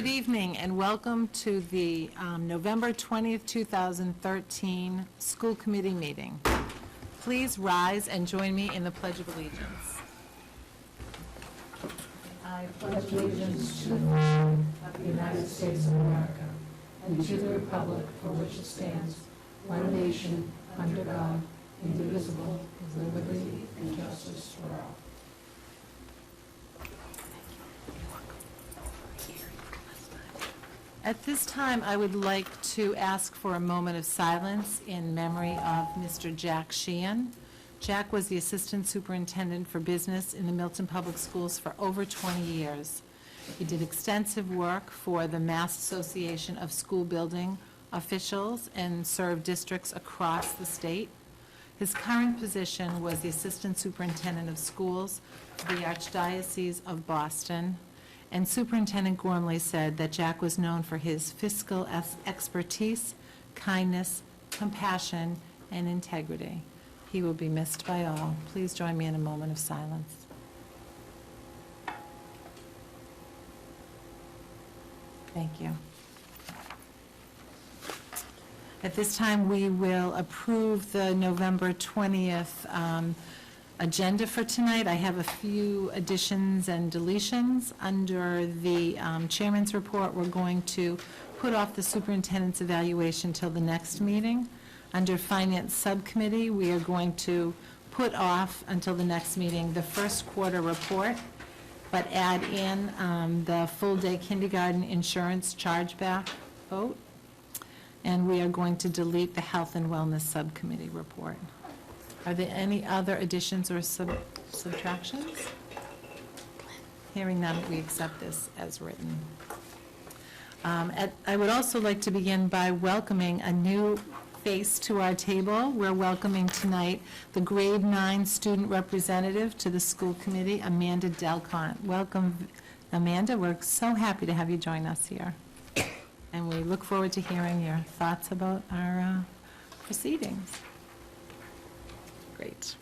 Good evening and welcome to the November 20th, 2013 School Committee meeting. Please rise and join me in the Pledge of Allegiance. I pledge allegiance to the flag of the United States of America and to the republic for which it stands, one nation, under God, indivisible, with liberty and justice for all. At this time, I would like to ask for a moment of silence in memory of Mr. Jack Sheehan. Jack was the Assistant Superintendent for Business in the Milton Public Schools for over 20 years. He did extensive work for the Mass Association of School Building Officials and served districts across the state. His current position was the Assistant Superintendent of Schools for the Archdiocese of Boston. And Superintendent Gormley said that Jack was known for his fiscal expertise, kindness, compassion, and integrity. He will be missed by all. Please join me in a moment of silence. Thank you. At this time, we will approve the November 20th agenda for tonight. I have a few additions and deletions. Under the chairman's report, we're going to put off the superintendent's evaluation till the next meeting. Under finance subcommittee, we are going to put off until the next meeting the first quarter report, but add in the full-day kindergarten insurance chargeback vote. And we are going to delete the health and wellness subcommittee report. Are there any other additions or subtractions? Hearing none, we accept this as written. I would also like to begin by welcoming a new face to our table. We're welcoming tonight the grade 9 student representative to the school committee, Amanda Delcont. Welcome, Amanda. We're so happy to have you join us here. And we look forward to hearing your thoughts about our proceedings. Great.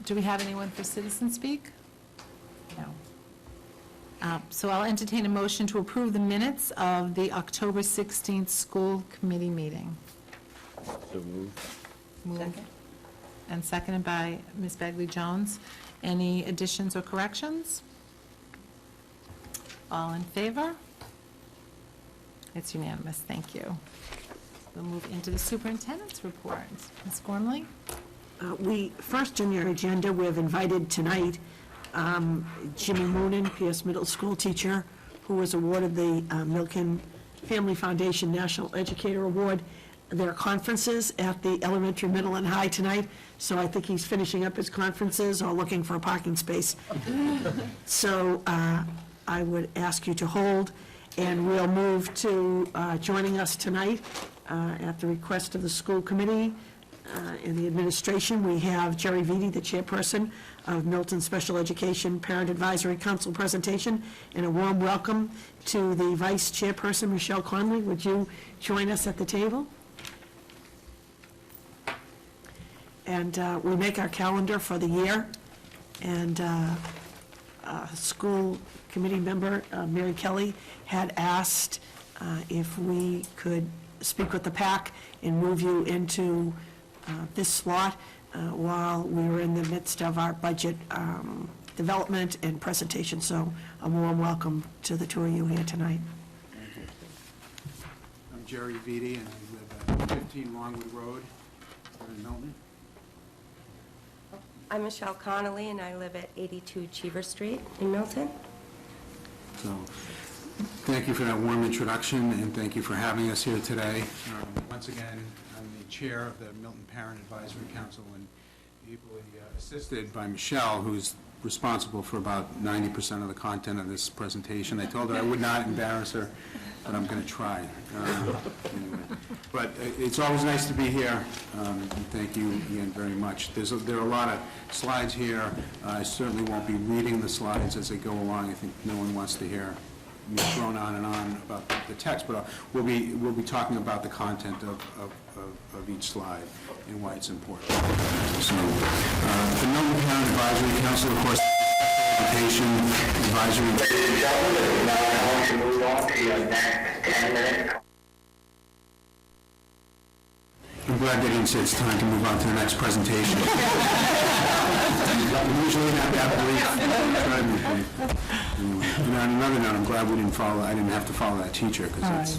Do we have anyone for citizen speak? No. So I'll entertain a motion to approve the minutes of the October 16th school committee meeting. So moved. Second. And seconded by Ms. Bagley-Jones. Any additions or corrections? All in favor? It's unanimous. Thank you. We'll move into the superintendent's report. Ms. Gormley? First on your agenda, we have invited tonight Jimmy Moonen, PS Middle School teacher, who was awarded the Milton Family Foundation National Educator Award. There are conferences at the elementary, middle, and high tonight, so I think he's finishing up his conferences or looking for a parking space. So I would ask you to hold, and we'll move to joining us tonight at the request of the school committee. In the administration, we have Jerry Vitti, the chairperson of Milton Special Education Parent Advisory Council presentation, and a warm welcome to the vice chairperson, Michelle Conley. Would you join us at the table? And we make our calendar for the year, and school committee member Mary Kelly had asked if we could speak with the PAC and move you into this slot while we were in the midst of our budget development and presentation. So a warm welcome to the two of you here tonight. I'm Jerry Vitti, and I live at 15 Longwood Road here in Milton. I'm Michelle Connolly, and I live at 82 Cheever Street in Milton. So, thank you for that warm introduction, and thank you for having us here today. Once again, I'm the chair of the Milton Parent Advisory Council, and ably assisted by Michelle, who's responsible for about 90% of the content of this presentation. I told her I would not embarrass her, but I'm going to try. Anyway. But it's always nice to be here, and thank you again very much. There are a lot of slides here. I certainly won't be reading the slides as they go along. I think no one wants to hear me thrown on and on about the text, but we'll be talking about the content of each slide and why it's important. So, the Milton Parent Advisory Council, of course, Education Advisory. Ladies and gentlemen, this is now going to move on to your next 10-minute. I'm glad they didn't say it's time to move on to the next presentation. I'm usually not that brief. Try to be brief. Anyway, and on another note, I'm glad I didn't have to follow that teacher, because that's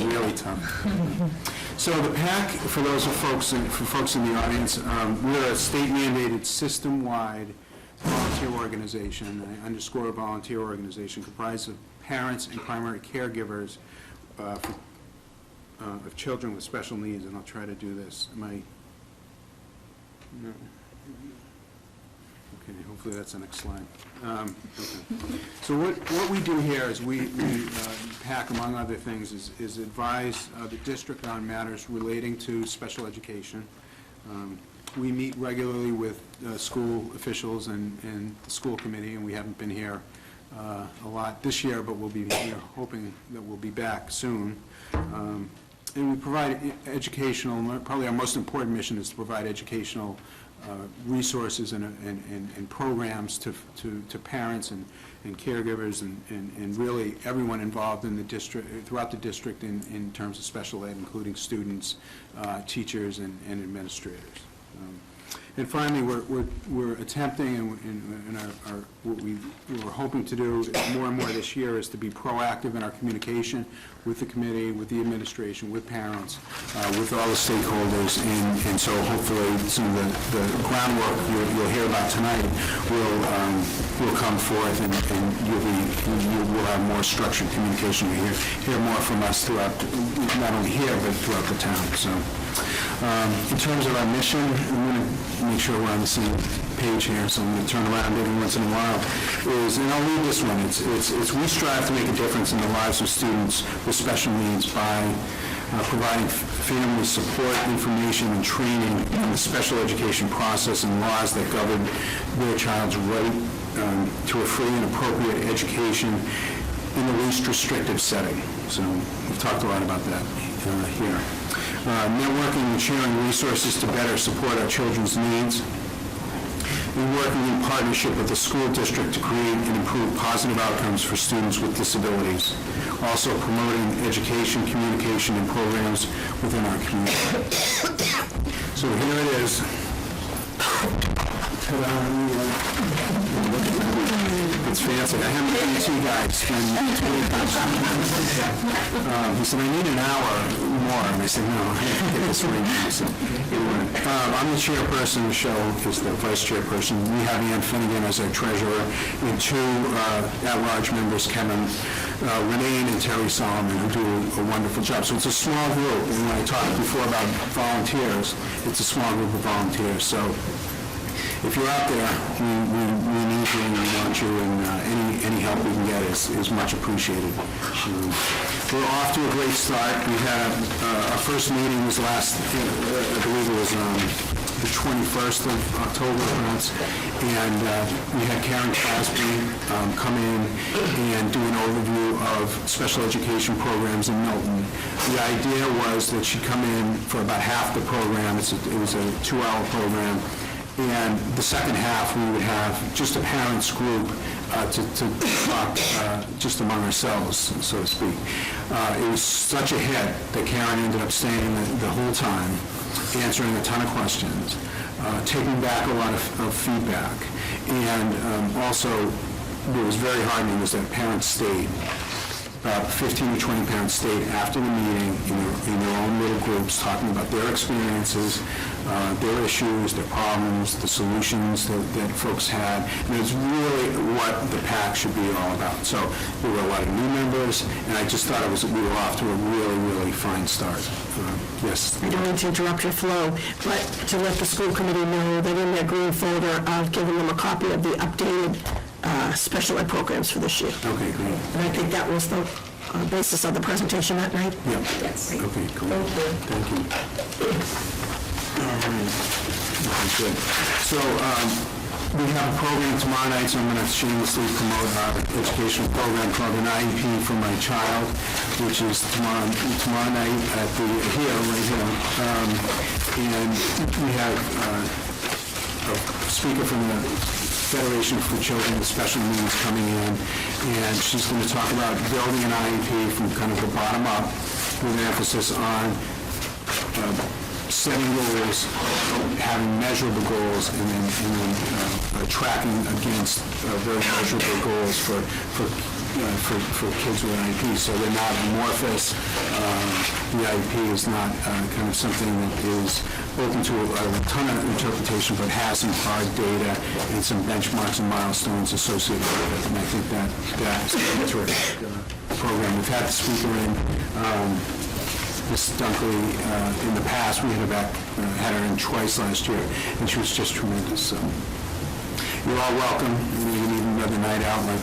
really tough. So the PAC, for folks in the audience, we're a state-mandated, system-wide volunteer organization. I underscore volunteer organization comprised of parents and primary caregivers of children with special needs, and I'll try to do this. No. Okay, hopefully that's the next slide. Okay. So what we do here is we PAC, among other things, is advise the district on matters relating to special education. We meet regularly with school officials and the school committee, and we haven't been here a lot this year, but we're hoping that we'll be back soon. And we provide educational, probably our most important mission is to provide educational resources and programs to parents and caregivers and really everyone involved in the district, throughout the district in terms of special ed, including students, teachers, and administrators. And finally, we're attempting, and what we're hoping to do more and more this year is to be proactive in our communication with the committee, with the administration, with parents, with all the stakeholders, and so hopefully some of the groundwork you'll hear about tonight will come forth, and you will have more structured communication. You'll hear more from us throughout, not only here, but throughout the town. So. In terms of our mission, I'm going to make sure we're on the same page here, so I'm going to turn around every once in a while, and I'll read this one. It's we strive to make a difference in the lives of students with special needs by providing family support, information, and training on the special education process and laws that govern their child's right to a free and appropriate education in the least restrictive setting. So we've talked a lot about that here. Networking and sharing resources to better support our children's needs, and working in partnership with the school district to create and improve positive outcomes for students with disabilities. Also promoting education, communication, and programs within our community. So here it is. It's fancy. I have an AT guy spend 20 he said, I need an hour more. And I said, no, I have to get this right. So, I'm the chairperson of the show, is the vice chairperson. We have Ann Finnegan as our treasurer, and two at-large members, Kevin Renee and Terry Solomon, who do a wonderful job. So it's a small group. And when I talked before about volunteers, it's a small group of volunteers. So if you're out there, we need you and we want you, and any help we can get is much appreciated. We're off to a great start. We had our first meeting was last, I believe it was the 21st of October, and we had Karen Crosby come in and do an overview of special education programs in Milton. The idea was that she'd come in for about half the program. It was a 2-hour program. And the second half, we would have just a parents group to talk just among ourselves, so to speak. It was such a hit that Karen ended up staying the whole time, answering a ton of questions, taking back a lot of feedback. And also, what was very heartening was that parents stayed. About 15 or 20 parents stayed after the meeting in their own little groups, talking about their experiences, their issues, their problems, the solutions that folks had. And it's really what the PAC should be all about. So there were a lot of new members, and I just thought we were off to a really, really fine start. Yes? I don't mean to interrupt your flow, but to let the school committee know that in their green folder, I've given them a copy of the updated special ed programs for this year. Okay, great. And I think that was the basis of the presentation that night. Yeah. Yes. Okay, cool. Thank you. All right. Okay, good. So we have a program tomorrow night, so I'm going to shamelessly promote our educational program called an IEP for my child, which is tomorrow night at right here. And we have a speaker from the Federation for Children with Special Needs coming in, and she's going to talk about building an IEP from kind of the bottom up, with an emphasis on setting goals, having measurable goals, and then tracking against very measurable goals for kids with IEP, so they're not amorphous. The IEP is not kind of something that is open to a ton of interpretation, but has some hard data and some benchmarks and milestones associated with it, and I think that is a terrific program. We've had the speaker in, Ms. Dunkley, in the past. We had her in twice last year, and she was just tremendous, so. You're all welcome. You can even another night out, but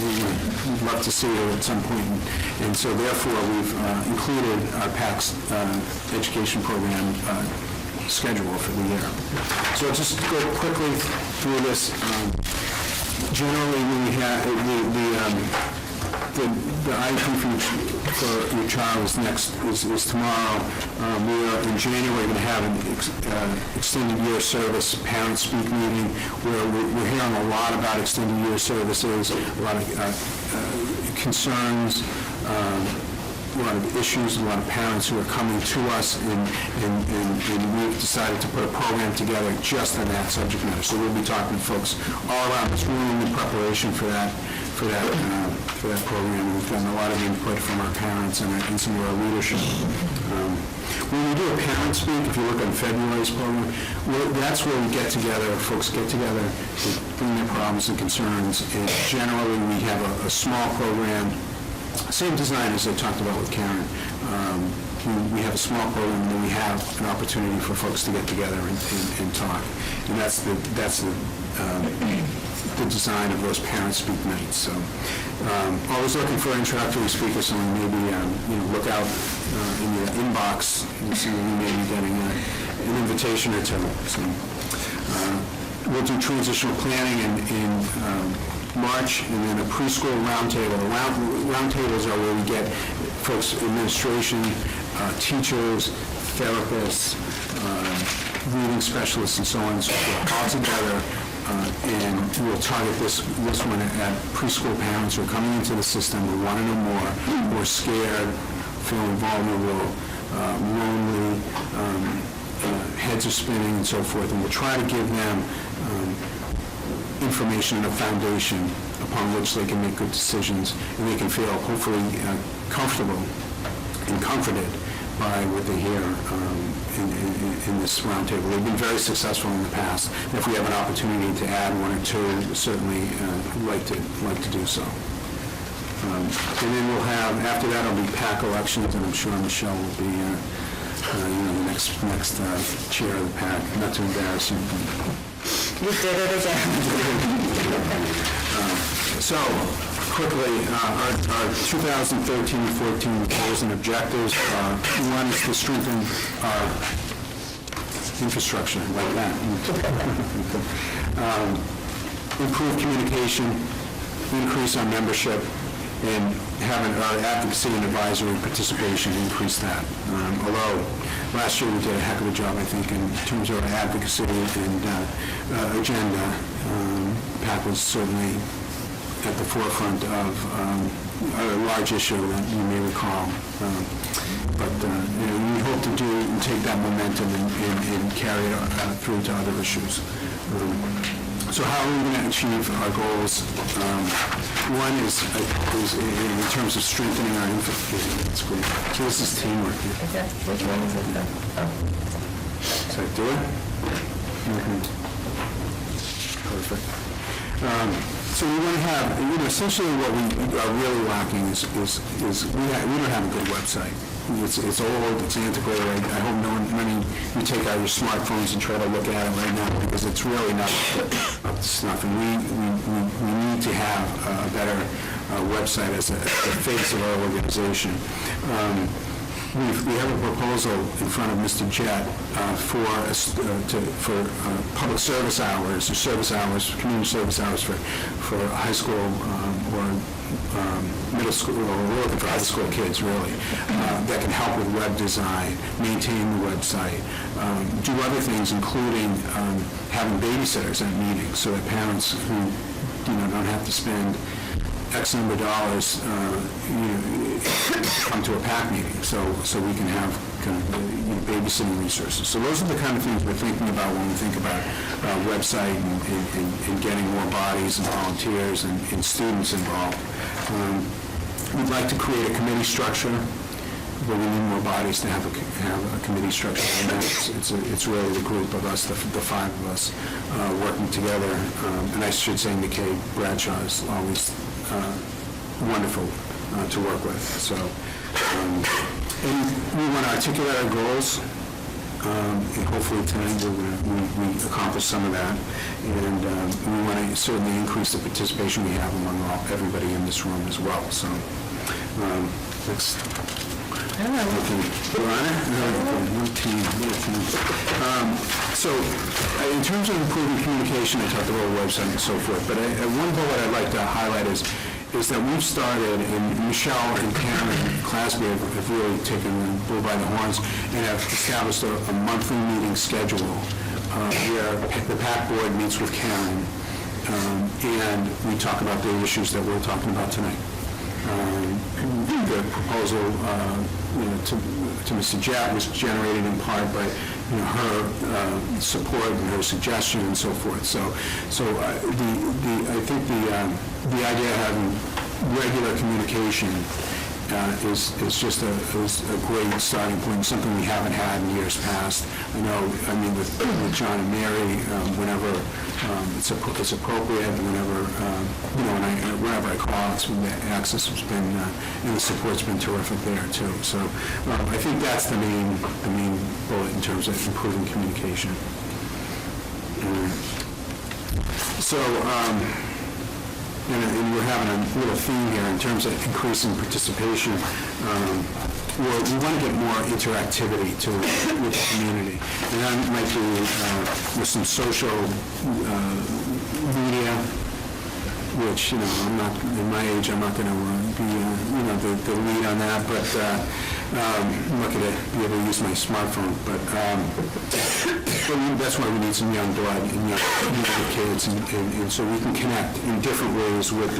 we'd love to see you at some point. And so therefore, we've included our PAC's education program schedule for the year. So just to go quickly through this, generally we have the IEP for your child is tomorrow. We are in January going to have an extended year service parent speak meeting where we're hearing a lot about extended year services, a lot of concerns, a lot of issues, a lot of parents who are coming to us, and we've decided to put a program together just on that subject matter. So we'll be talking to folks all around this room in preparation for that program. We've gotten a lot of input from our parents and some of our leadership. When we do a parent speak, if you look on February's program, that's where we get together, folks get together, to bring their problems and concerns, and generally we have a small program, same design as I talked about with Karen. We have a small program, and then we have an opportunity for folks to get together and talk, and that's the design of those parent speak nights. So always looking for introductory speakers, so maybe look out in your inbox and see when you may be getting an invitation or two. So we'll do transitional planning in March, and then a preschool roundtable. Roundtables are where we get folks, administration, teachers, therapists, reading specialists, and so on and so forth, all together. And we'll target this one at preschool parents who are coming into the system, who want to know more, who are scared, feeling vulnerable, lonely, heads are spinning, and so forth. And we'll try to give them information and a foundation upon which they can make good decisions, and they can feel hopefully comfortable and comforted by what they hear in this roundtable. They've been very successful in the past. If we have an opportunity to add one or two, certainly like to do so. And then we'll have, after that, it'll be PAC elections, and I'm sure Michelle will be the next chair of the PAC. Not to embarrass you. You did it again. So, quickly, our 2013-14 goals and objectives are, one is to strengthen our infrastructure, like that. Improve communication, increase our membership, and having our advocacy and advisory participation, increase that. Although last year we did a heck of a job, I think, in terms of our advocacy and agenda. PAC was certainly at the forefront of a large issue that you may recall. But we hope to take that momentum and carry it through to other issues. So how are we going to achieve our goals? One is in terms of strengthening our infrastructure. That's great. So this is teamwork here. Okay, which one is it? So do it? Perfect. So we want to have, essentially what we are really lacking is we don't have a good website. It's old, it's antiquated. I hope many of you take out your smartphones and try to look at it right now, because it's really not up to snuff. And we need to have a better website as the face of our organization. We have a proposal in front of Mr. Jett for public service hours, or service hours, community service hours for high school or middle school, or we're looking for high school kids, really, that can help with web design, maintain the website, do other things, including having babysitters at meetings, so that parents who, don't have to spend X number of dollars, come to a PAC meeting, so we can have kind of, babysitting resources. So those are the kind of things we're thinking about when we think about website and getting more bodies and volunteers and students involved. We'd like to create a committee structure, but we need more bodies to have a committee structure. And it's really the group of us, the five of us, working together. And I should say McKay Bradshaw is always wonderful to work with. So, and we want to articulate our goals. And hopefully tonight we accomplish some of that. And we want to certainly increase the participation we have among everybody in this room as well. So, next. Your Honor? So, in terms of improving communication, I talked about the website and so forth, but one bullet I'd like to highlight is that we've started, and Michelle and Karen Clasby have really taken the bull by the horns and have established a monthly meeting schedule where the PAC board meets with Karen and we talk about the issues that we're talking about tonight. The proposal to Mr. Jack was generated in part by her support and her suggestion and so forth. So I think the idea of having regular communication is just a great starting point, something we haven't had in years past. With John and Mary, whenever it's appropriate, whenever I call, the access has been, and the support's been terrific there too. So I think that's the main bullet in terms of improving communication. And we're having a little theme here in terms of increasing participation. We want to get more interactivity with the community. And that might be with some social media, which, I'm not, in my age, I'm not going to be, the lead on that, but I'm lucky to be able to use my smartphone. But that's why we need some young blood and young kids, and so we can connect in different ways with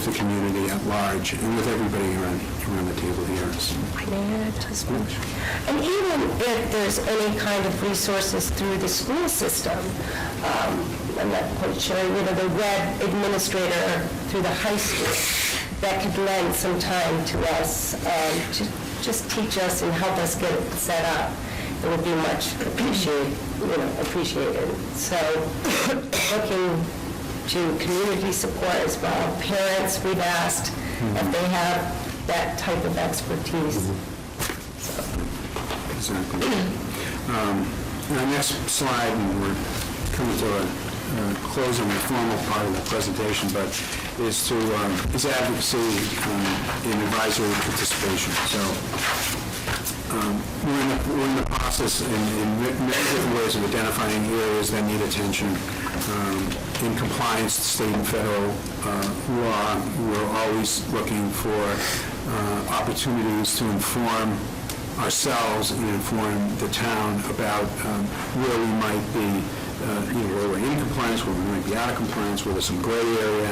the community at large and with everybody around the table here. And even if there's any kind of resources through the school system, I'm not quite sure, the web administrator through the high school that could lend some time to us to just teach us and help us get it set up, it would be much appreciated. So looking to community support as well. Parents, we've asked if they have that type of expertise. Exactly. Our next slide, and we're coming to a close on the formal part of the presentation, but is advocacy and advisory participation. So we're in the process in many different ways of identifying areas that need attention. In compliance with state and federal law, we're always looking for opportunities to inform ourselves and inform the town about where we might be, where we're in compliance, where we might be out of compliance, where there's some gray area,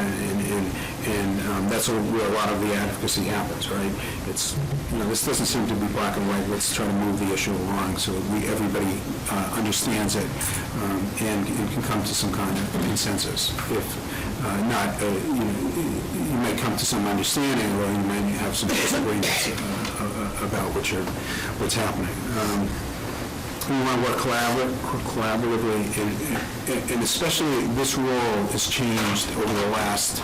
and that's where a lot of the advocacy happens, right? It's, this doesn't seem to be black and white. Let's try to move the issue along so that everybody understands it and can come to some kind of consensus. If not, you may come to some understanding, or you may have some disagreements about what's happening. We want to work collaboratively, and especially this role has changed over the last,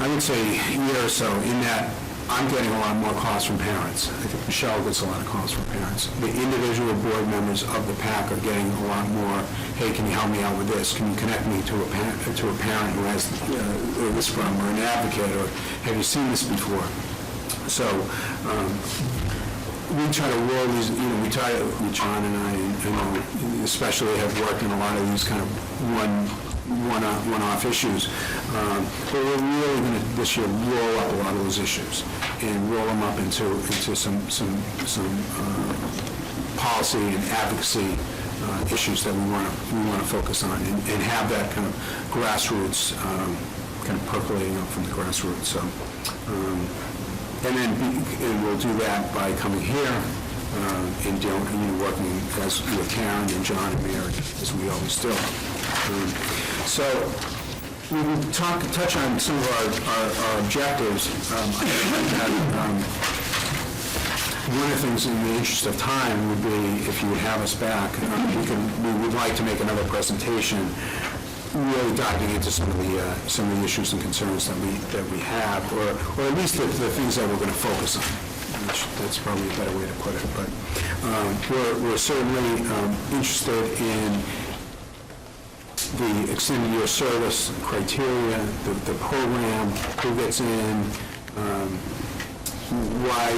I would say, year or so, in that I'm getting a lot more calls from parents. I think Michelle gets a lot of calls from parents. The individual board members of the PAC are getting a lot more, hey, can you help me out with this? Can you connect me to a parent who has this problem, or an advocate, or have you seen this before? So we try to roll these, John and I, especially have worked in a lot of these kind of one-off issues. But we're really going to, this year, roll up a lot of those issues and roll them up into some policy and advocacy issues that we want to focus on and have that kind of grassroots, kind of percolating up from the grassroots. So, and we'll do that by coming here and working with Karen and John and Mary, as we always do. So we will touch on some of our objectives. One of the things, in the interest of time, would be if you would have us back, we would like to make another presentation, really diving into some of the issues and concerns that we have, or at least the things that we're going to focus on. That's probably a better way to put it. But we're certainly interested in the extended year service criteria, the program, who gets in, why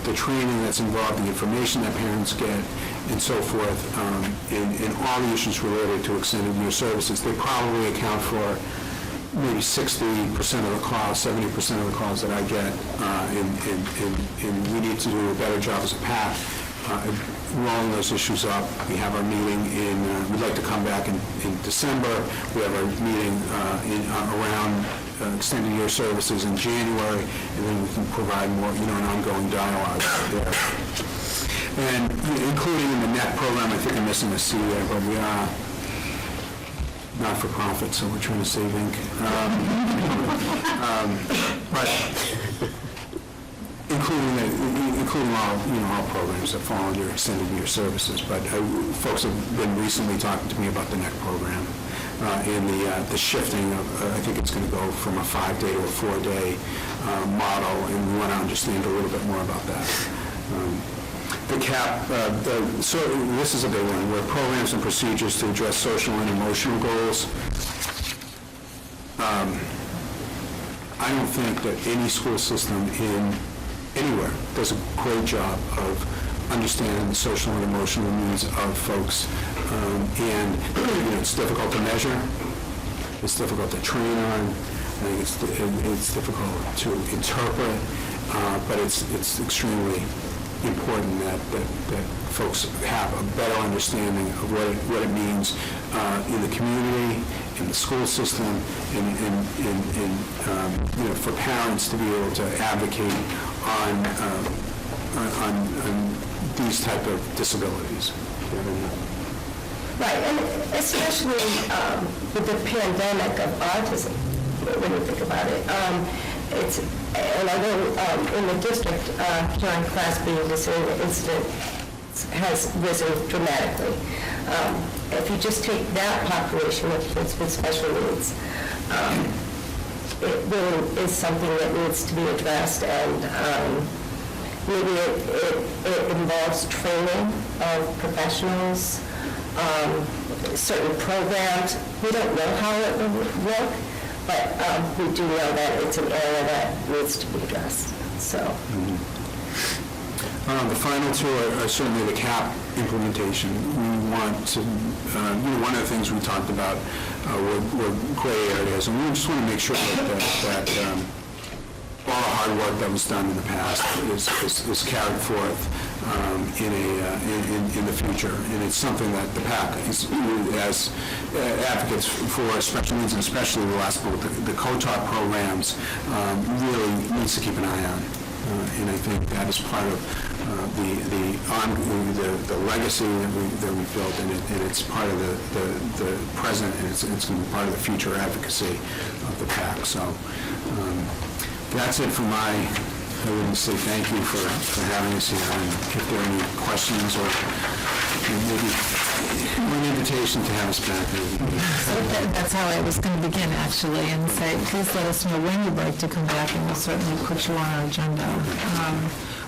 the training that's involved, the information that parents get, and so forth, and all the issues related to extended year services. They probably account for maybe 60% of the calls, 70% of the calls that I get, and we need to do a better job as a PAC rolling those issues up. We have our meeting we'd like to come back in December. We have our meeting around extended year services in January, and then we can provide more, an ongoing dialogue there. And including in the NET program, I think I'm missing a C there, but we are not-for-profit, so we're trying to save ink. But including all programs that fall under extended year services. But folks have been recently talking to me about the NET program and the shifting of, I think it's going to go from a 5-day to a 4-day model, and we want to understand a little bit more about that. The CAP, so this is a big one, where programs and procedures to address social and emotional goals. I don't think that any school system anywhere does a great job of understanding the social and emotional needs of folks. And it's difficult to measure, it's difficult to train on, I think it's difficult to interpret, but it's extremely important that folks have a better understanding of what it means in the community, in the school system, and for parents to be able to advocate on these type of disabilities. Right, and especially with the pandemic of autism, when you think about it. And I know in the district, during Class B, this incident has risen dramatically. If you just take that population of kids with special needs, it really is something that needs to be addressed, and maybe it involves training of professionals, certain programs. We don't know how it will work, but we do know that it's an area that needs to be addressed. So, the final two are certainly the CAP implementation. We want to, one of the things we talked about were gray areas, and we just want to make sure that all the hard work that was done in the past is carried forth in the future, and it's something that the PAC is, as advocates for special needs, and especially the last book, the COTAR programs, really needs to keep an eye on, and I think that is part of the legacy that we built, and it's part of the present, and it's going to be part of the future advocacy of the PAC. So. That's it for I would say thank you for having us here, and if there are any questions or maybe an invitation to have us back. That's how I was going to begin, actually, and say, please let us know when you'd like to come back, and we'll certainly put you on our agenda.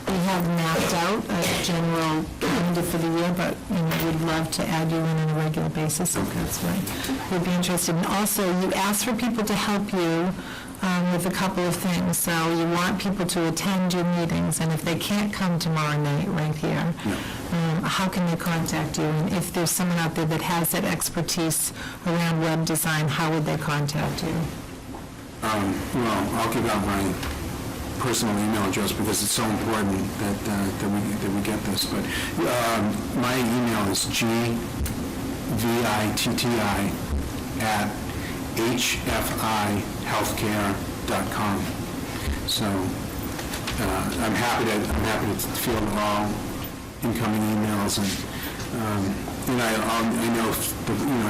We have mapped out a general agenda for the year, but we'd love to add you in on a regular basis if that's right. We'd be interested. And also, you asked for people to help you with a couple of things. So you want people to attend your meetings, and if they can't come tomorrow night right here, how can they contact you? And if there's someone out there that has that expertise around web design, how would they contact you? Well, I'll give out my personal email address because it's so important that we get this. But my email is gvitti@hfihealthcare.com. So I'm happy to field all incoming emails, and I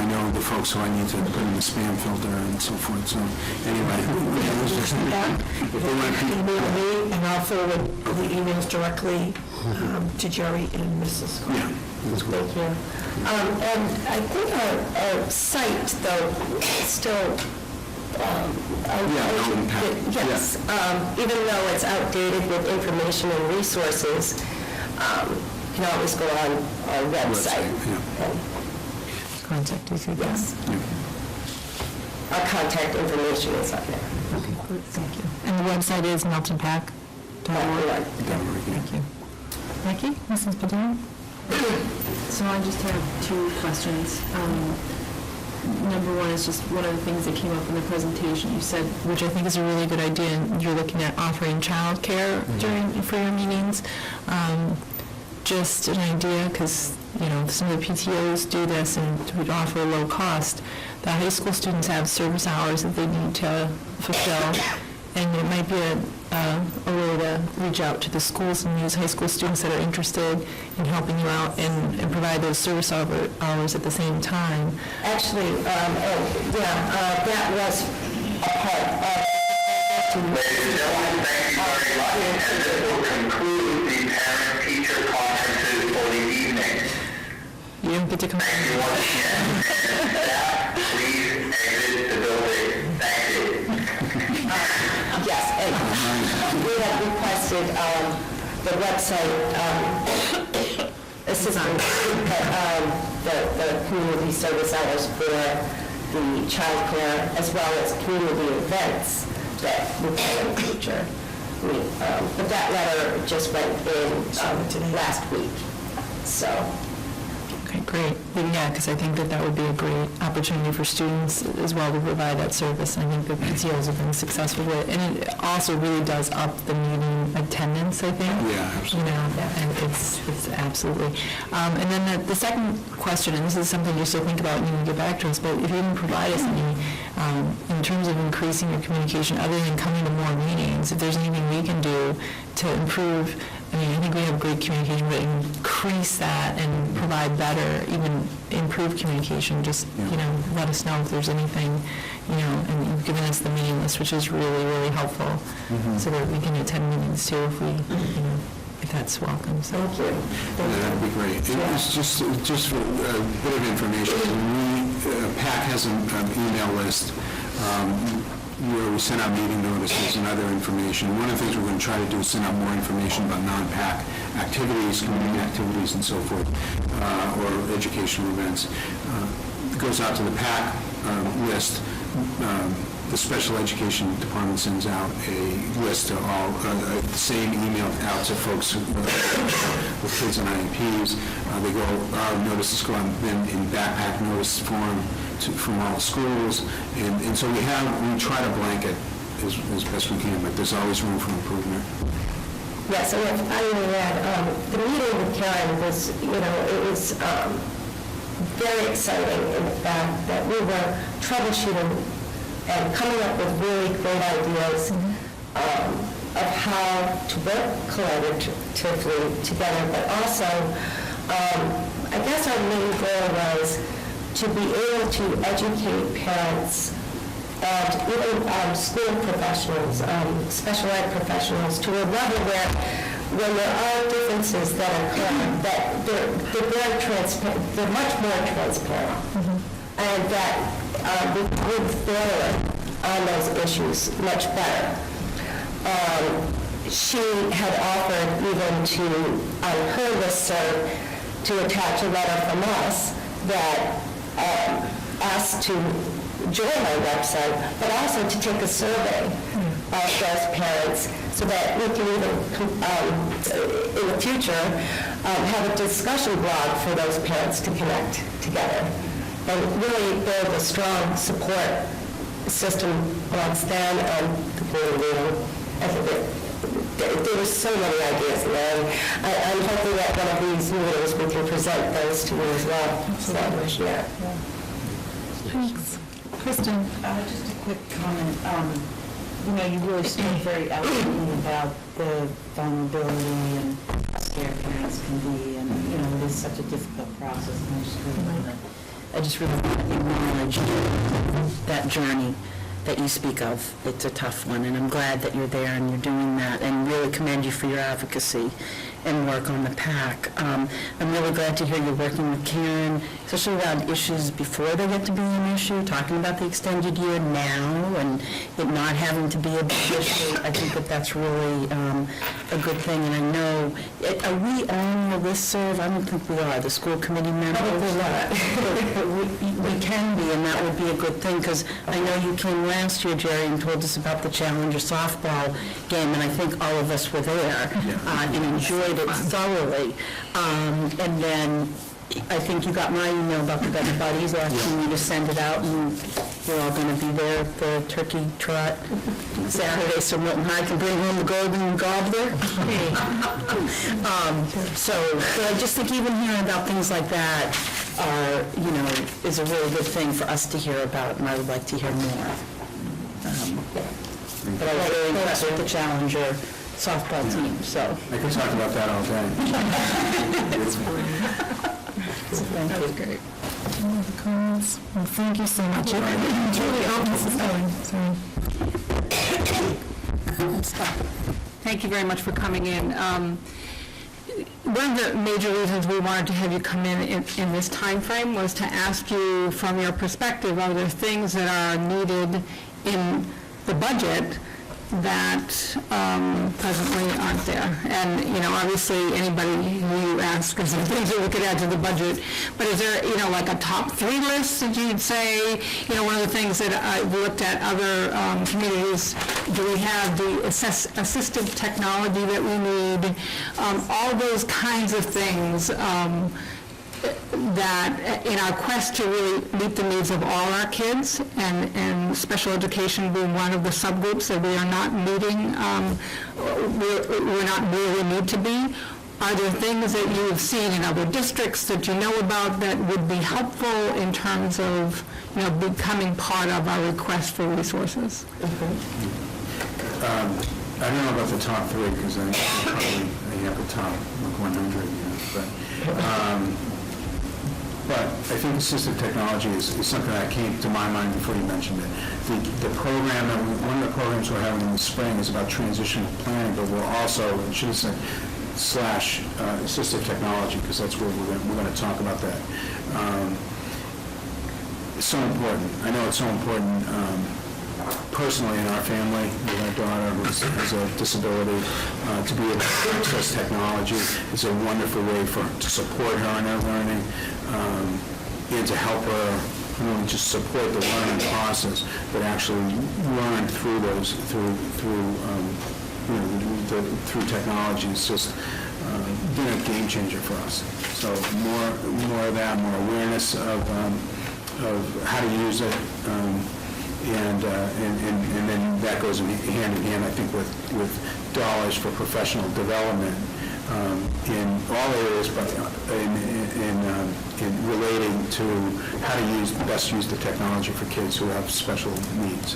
know the folks who I need to put in the spam filter and so forth. So anyway, if they want to Email me, and I'll forward the emails directly to Jerry and Mrs. Scott. yeah, that's good. Thank you. And I think our site, though, is still... Milton Pack. Yes, even though it's outdated with information and resources, you can always go on our website. Yeah. And, Contact you through that. yes. Our contact information is up there. Okay, good, thank you. And the website is miltonpack.org? Thank you. Becky, Mrs. Padilla? So I just have two questions. Number one is just one of the things that came up in the presentation. You said, which I think is a really good idea, and you're looking at offering childcare for your meetings. Just an idea, because some of the PTOs do this and would offer a low cost. The high school students have service hours that they need to fulfill, and it might be a way to reach out to the schools and use high school students that are interested in helping you out and provide those service hours at the same time. Actually, that was a part of... Ladies and gentlemen, thank you very much, and this will conclude the parent-teacher conferences for the evening. You didn't get to come. Thank you once again, and staff, please exit the building. Thank you. Yes, and we have requested the website assistant, the community service hours for the childcare, as well as community events that we can feature. But that letter just went in last week, so. Okay, great. Yeah, because I think that would be a great opportunity for students as well to provide that service. I think the PTOs have been successful with it. And it also really does up the meeting attendance, I think. Yeah, absolutely. And it's absolutely. And then the second question, and this is something you still think about and you can get back to us, but if you can provide us any, in terms of increasing your communication, other than coming to more meetings, if there's anything we can do to improve. I think we have great communication, but increase that and provide better, even improved communication. Just, let us know if there's anything, and you've given us the meeting list, which is really, really helpful, so that we can attend meetings too if we, if that's welcome. So. Thank you. That'd be great. It's just for a bit of information. PAC has an email list where we send out meeting notices and other information. One of the things we're going to try to do is send out more information about non-PAC activities, community activities, and so forth, or educational events. It goes out to the PAC list. The special education department sends out a list to all, the same email out to folks with kids on IEPs. Our notices go out then in backpack notice form from all schools, and so we try to blanket as best we can, but there's always room for improvement. Yes, and if I may add, the meeting with Karen was, it was very exciting in the fact that we were troubleshooting and coming up with really great ideas of how to work collaboratively together, but also, I guess our main goal was to be able to educate parents and even school professionals, special ed professionals, to a level where when there are differences that occur, that they're very transparent, they're much more transparent, and that we move forward on those issues much better. She had offered even to, on her listserv, to attach a letter from us that asked to join our website, but also to take a survey of those parents so that we can even, in the future, have a discussion blog for those parents to connect together and really build a strong support system amongst them and the community. I think that there were so many ideas there. I'm hoping that one of these meetings we can present those to you as well. So, yeah. Thanks. Kristen? Just a quick comment. You really spoke very eloquently about the vulnerability and how scared parents can be, and, it is such a difficult process, and I just really want to acknowledge that journey that you speak of. It's a tough one, and I'm glad that you're there and you're doing that, and really commend you for your advocacy and work on the PAC. I'm really glad to hear you're working with Karen, especially around issues before they get to be an issue, talking about the extended year now and it not having to be a big issue. I think that that's really a good thing, and I know, are we on the listserv? I don't think we are, the school committee members? Probably not. But we can be, and that would be a good thing, because I know you came last year, Jerry, and told us about the Challenger softball game, and I think all of us were there and enjoyed it thoroughly. And then I think you got my email about the Better Buddies asking me to send it out, and we're all going to be there at the turkey trot Saturday, so Milton High can bring home the golden gobbler. But I just think even hearing about things like that are, is a really good thing for us to hear about, and I would like to hear more. But I was really impressed with the Challenger softball team, so. I could talk about that all day. That was great. Any other comments? Well, thank you so much. Julie, Mrs. Owen, sorry. Thank you very much for coming in. One of the major reasons we wanted to have you come in this time frame was to ask you, from your perspective, are there things that are needed in the budget that presently aren't there? And, obviously, anybody who you ask is there things that we could add to the budget, but is there, like a top 3 list that you'd say, one of the things that I've looked at other communities, do we have the assistive technology that we need, all those kinds of things that in our quest to really meet the needs of all our kids, and special education being one of the subgroups that we are not meeting, we're not where we need to be. Are there things that you have seen in other districts that you know about that would be helpful in terms of, becoming part of our request for resources? I don't know about the top 3, because I probably have the top 100, but I think assistive technology is something that came to my mind before you mentioned it. The program, one of the programs we're having in the spring is about transitional planning, but we're also, I should have said, / assistive technology, because that's where we're going to talk about that. It's so important. I know it's so important personally in our family with our daughter who has a disability, to be able to access technology is a wonderful way to support her in her learning, and to help her not only just support the learning process, but actually learn through through technology. It's just been a game changer for us. So more of that, more awareness of how to use it. And then that goes hand in hand, I think, with dollars for professional development in all areas, but in relating to how to best use the technology for kids who have special needs.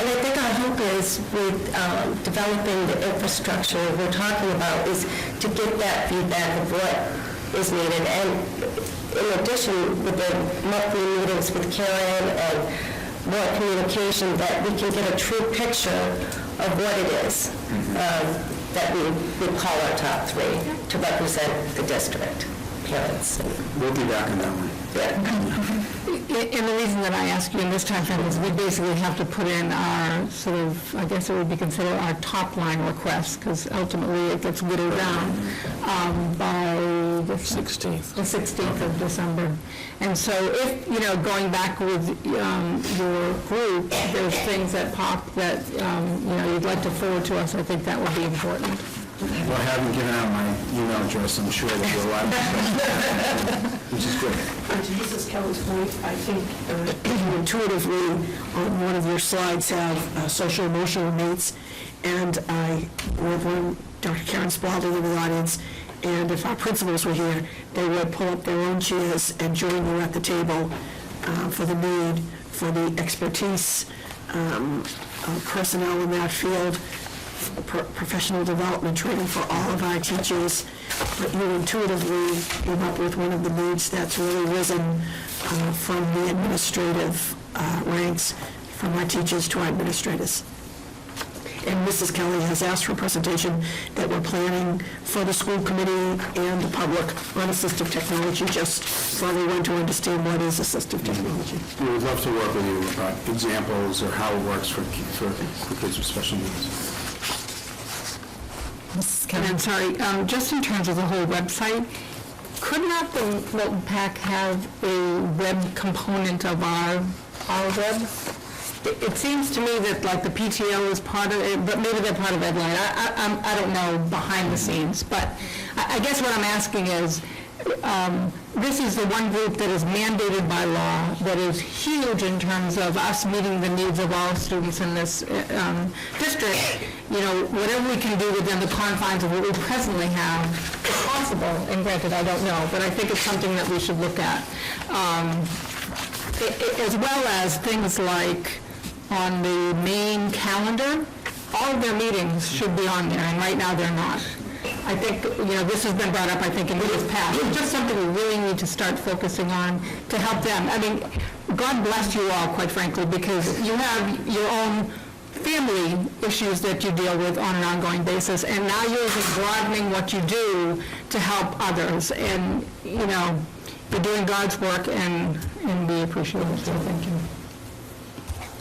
And I think our hope is with developing the infrastructure we're talking about is to get that feedback of what is needed. And in addition, with the monthly meetings with Karen and more communication, that we can get a true picture of what it is that we call our top 3 to represent the district, parents. We'll be back on that one. And the reason that I ask you in this time frame is we basically have to put in our sort of, I guess it would be considered our top line request, because ultimately it gets whittled down by the 16th. The 16th of December. And so if, going back with your group, there's things that pop that, you'd like to forward to us, I think that would be important. Well, I haven't given out my email address, I'm sure there'll be a lot of discussion, which is good. To Mrs. Kelly's point, I think intuitively, on one of your slides have social emotional needs, and I would want Dr. Karen Spalding in the audience, and if our principals were here, they would pull up their own chairs and join you at the table for the need, for the expertise, personnel in that field, professional development training for all of our teachers, but you intuitively came up with one of the needs that's really risen from the administrative ranks, from our teachers to our administrators. And Mrs. Kelly has asked for a presentation that we're planning for the school committee and the public on assistive technology, just for everyone to understand what is assistive technology. We would love to work with you about examples or how it works for kids with special needs. And I'm sorry, just in terms of the whole website, could not the Milton PAC have a web component of our web? It seems to me that like the PTO is part of it, but maybe they're part of EdLine. I don't know behind the scenes, but I guess what I'm asking is, this is the one group that is mandated by law, that is huge in terms of us meeting the needs of all students in this district. Whatever we can do within the confines of what we presently have is possible, and granted, I don't know, but I think it's something that we should look at. As well as things like on the main calendar, all of their meetings should be on there, and right now they're not. I think, this has been brought up, I think, in years past. It's just something we really need to start focusing on to help them. I mean, God bless you all, quite frankly, because you have your own family issues that you deal with on an ongoing basis, and now you're just broadening what you do to help others. And, you're doing God's work, and we appreciate it, so thank you.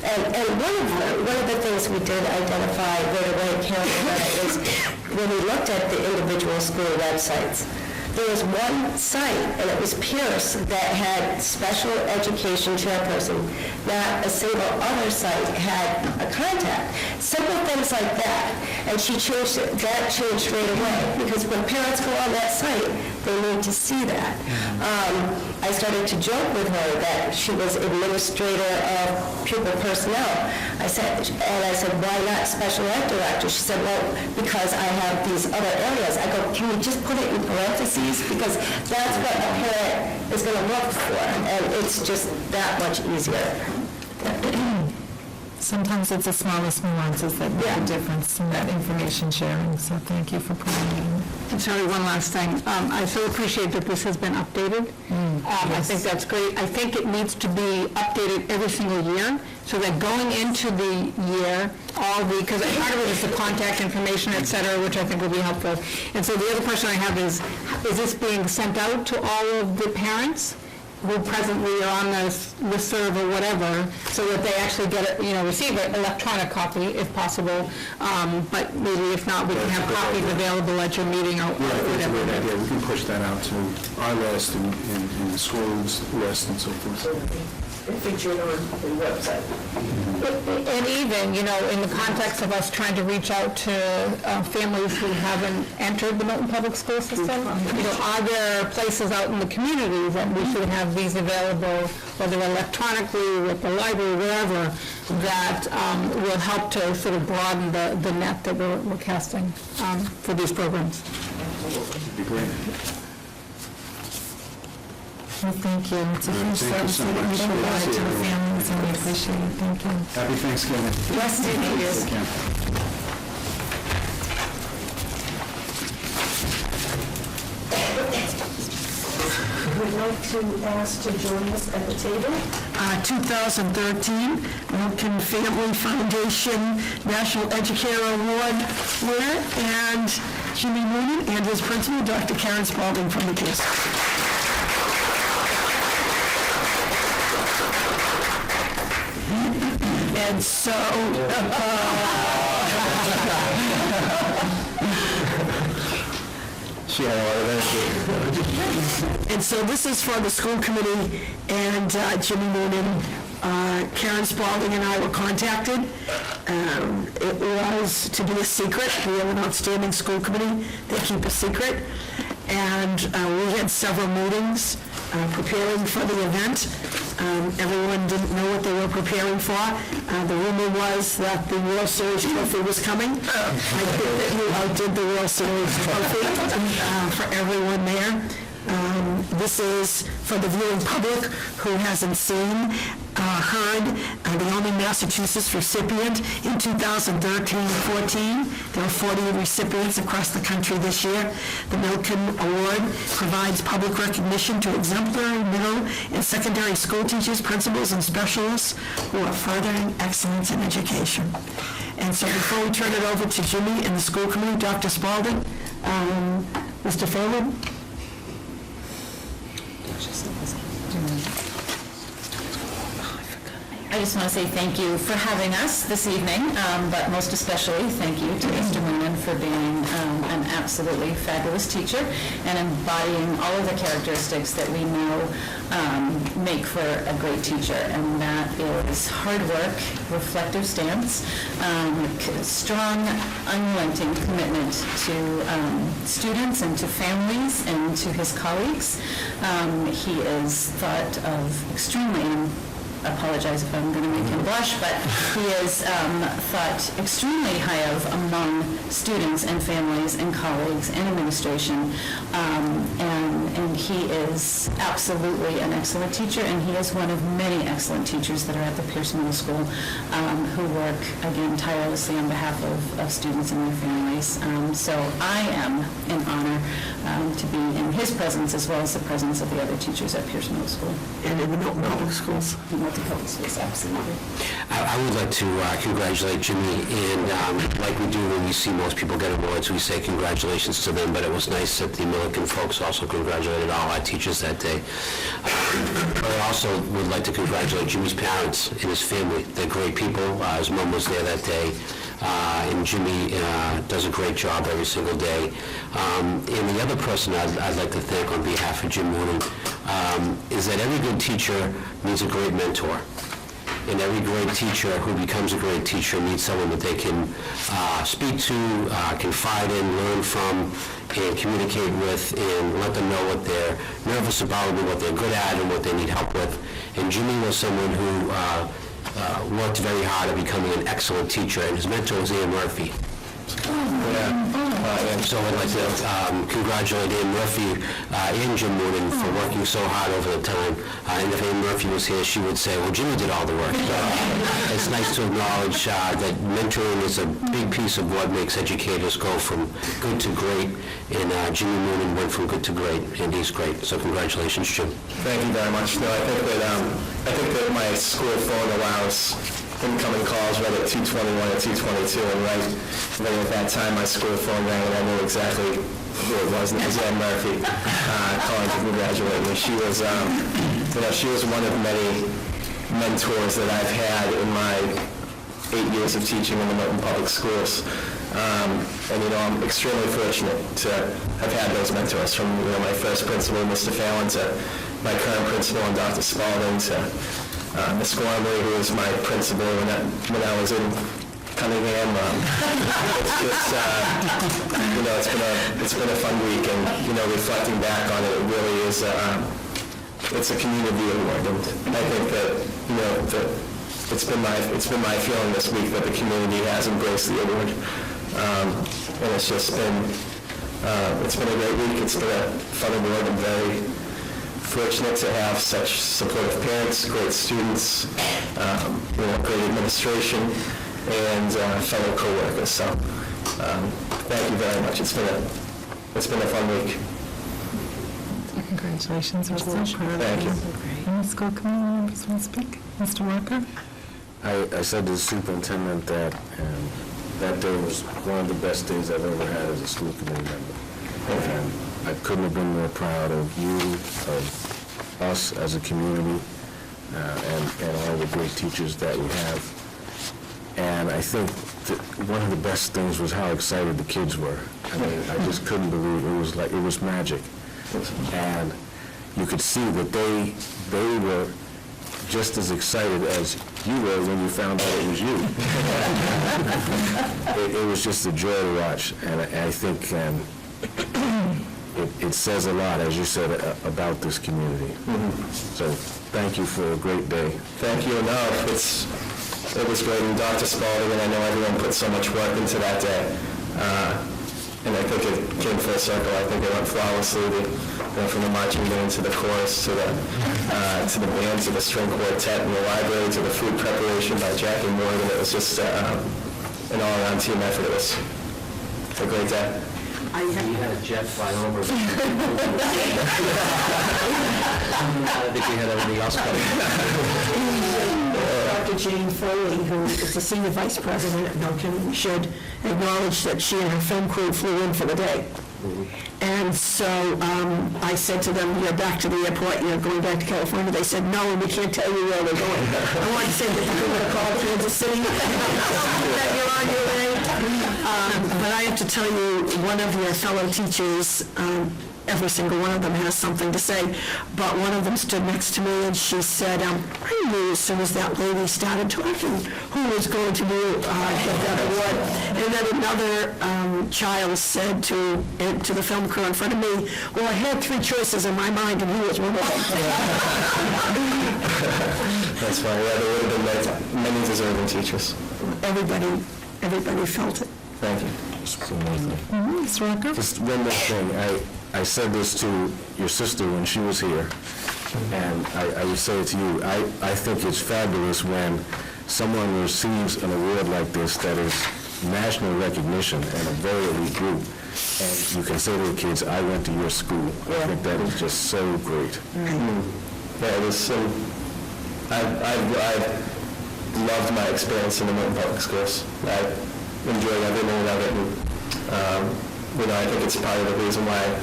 And one of the things we did identify right away, Karen, is when we looked at the individual school websites, there was one site, and it was Pierce, that had special education chairperson. Not a single other site had a contact. Simple things like that. And she changed it. That changed right away, because when parents go on that site, they need to see that. I started to joke with her that she was administrator of pupil personnel. I said, why not special ed director? She said, well, because I have these other areas. I go, can you just put it in parentheses? Because that's what a parent is going to look for, and it's just that much easier. Sometimes it's the smallest nuances that make a difference in that information sharing, so thank you for putting it in. I'm sorry, one last thing. I so appreciate that this has been updated. I think that's great. I think it needs to be updated every single year, so that going into the year, because part of it is the contact information, et cetera, which I think will be helpful. And so the other question I have is this being sent out to all of the parents who presently are on this listserv or whatever, so that they actually get receive an electronic copy if possible, but maybe if not, we can have copies available at your meeting or whatever. That's a great idea. We can push that out to our list and the school's list and so forth. Featured on the website. And even, in the context of us trying to reach out to families who haven't entered the Milton Public School system, are there places out in the community that we should have these available, whether electronically, with the library, wherever, that will help to sort of broaden the net that we're casting for these programs? That'd be great. Well, thank you. It's a huge Thank you service so that you much. provide Good to to the see families, and we appreciate it. Thank you. Happy Thanksgiving. Yes, thank you. Take care. We'd like to ask to join us at the table. 2013 Milton Family Foundation National Educator Award winner, and Jimmy Moonen and his principal, Dr. Karen Spalding from the KISS. And so, She had a lot of energy. and so this is for the school committee, and Jimmy Noonan, Karen Spalding and I were contacted. It was to be a secret. We have an outstanding school committee. They keep a secret. And we had several meetings preparing for the event. Everyone didn't know what they were preparing for. The rumor was that the World Series trophy was coming. I think that you outdid the World Series trophy for everyone there. This is for the viewing public who hasn't seen, heard, the only Massachusetts recipient in 2013-14. There were 40 recipients across the country this year. The Milton Award provides public recognition to exemplary middle and secondary school teachers, principals, and specialists who are furthering excellence in education. And so before we turn it over to Jimmy and the school committee, Dr. Spalding, Mr. Foreman? I just want to say thank you for having us this evening, but most especially thank you to Mr. Moonan for being an absolutely fabulous teacher and embodying all of the characteristics that we know make for a great teacher, and that is hard work, reflective stance, strong, unrelenting commitment to students and to families and to his colleagues. He is thought of extremely, apologize if I'm going to make him blush, but he is thought extremely high of among students and families and colleagues and administration, and he is absolutely an excellent teacher, and he is one of many excellent teachers that are at the Pierce Middle School who work, again, tirelessly on behalf of students and their families. So I am in honor to be in his presence as well as the presence of the other teachers at Pierce Middle School. And in the Milton Public Schools. Absolutely. I would like to congratulate Jimmy, and like we do when we see most people get awards, we say congratulations to them, but it was nice that the Milliken folks also congratulated all our teachers that day. I also would like to congratulate Jimmy's parents and his family. They're great people. His mom was there that day, and Jimmy does a great job every single day. And the other person I'd like to thank on behalf of Jim Moonan is that every good teacher needs a great mentor. And every great teacher who becomes a great teacher needs someone that they can speak to, confide in, learn from, and communicate with, and let them know what they're nervous about and what they're good at and what they need help with. And Jimmy was someone who worked very hard at becoming an excellent teacher, and his mentor was Ian Murphy. And so I'd like to congratulate Ian Murphy and Jim Moonan for working so hard over the time. And if Ian Murphy was here, she would say, well, Jimmy did all the work. It's nice to acknowledge that mentoring is a big piece of what makes educators go from good to great. And Jimmy Moonan went from good to great, and he's great. So congratulations, Jim. Thank you very much. No, I think that my school phone allows incoming calls right at 2:21 or 2:22, and right at that time my school phone rang, and I knew exactly who it was. And it was Ann Murphy calling to congratulate me. She was, she was one of many mentors that I've had in my 8 years of teaching in the Milton Public Schools. And I'm extremely fortunate to have had those mentors, from my first principal, Mr. Fallon, to my current principal, and Dr. Spalding, to Ms. Gormley, who was my principal when I was in Cunningham. It's just, it's been a fun week, and reflecting back on it, it really is it's a community award, and I think that it's been my feeling this week that the community has embraced the award, and it's just been a great week. It's been a fun award. I'm very fortunate to have such supportive parents, great students, great administration, and fellow co-workers. So thank you very much. It's been a fun week. Congratulations, we're so proud of Thank you. Any school committee members want to speak? Mr. Walker? I said to the superintendent that that day was one of the best days I've ever had as a school committee member. And I couldn't have been more proud of you, of us as a community, and all the great teachers that we have. And I think that one of the best things was how excited the kids were. I mean, I just couldn't believe it. It was magic. And you could see that they were just as excited as you were when you found out it was you. It was just a joy to watch, and I think it says a lot, as you said, about this community. So thank you for a great day. Thank you. No, it was great, and Dr. Spalding, and I know everyone put so much work into that day. And I think it came full circle. I think it went flawlessly. From the marching band to the chorus to the band to the string quartet in the library to the food preparation by Jack and Morgan. It was just an all-around team effort. It was a great day. You had a jet fly over. I think we had everything else covered. Dr. Jane Foley, who is the senior vice president at Milton, should acknowledge that she and her film crew flew in for the day. And so I said to them, you're back to the airport, you're going back to California. They said, no, and we can't tell you where we're going. I want to say that you would have called Kansas City, that you're on your way. But I have to tell you, one of your fellow teachers, every single one of them has something to say, but one of them stood next to me and she said, I knew as soon as that lady started talking who was going to get that award. And then another child said to the film crew in front of me, well, I had three choices in my mind and he was one of them. That's funny. Yeah, there would have been many deserving teachers. Everybody felt it. Thank you. Ms. Walker? Just one more thing. I said this to your sister when she was here, and I would say it to you. I think it's fabulous when someone receives an award like this that is national recognition and a very elite group, and you can say to the kids, I went to your school. I think that is just so great. Yeah, it was so... I loved my experience in the Milton Public Schools. I enjoyed every minute of it, and I think it's part of the reason why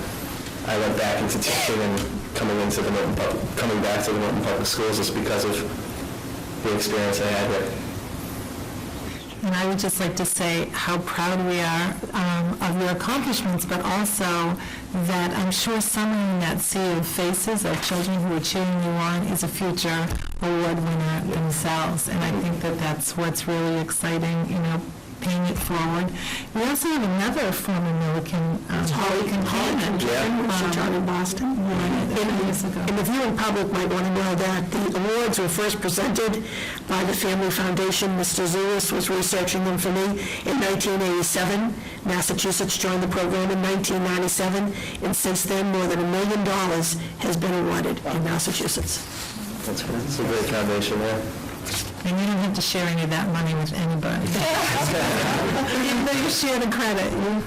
I went back into teaching and coming back to the Milton Public Schools is because of the experience I had there. And I would just like to say how proud we are of your accomplishments, but also that I'm sure someone in that sea of faces of children who are cheering you on is a future award winner themselves. And I think that that's what's really exciting, paying it forward. We also have another former Milliken component. She taught in Boston. And the viewing public might want to know that the awards were first presented by the Family Foundation. Mr. Zulus was researching them for me in 1987. Massachusetts joined the program in 1997, and since then, more than $1 million has been awarded in Massachusetts. That's great. It's a great foundation there. And you don't have to share any of that money with anybody. Even though you share the credit, you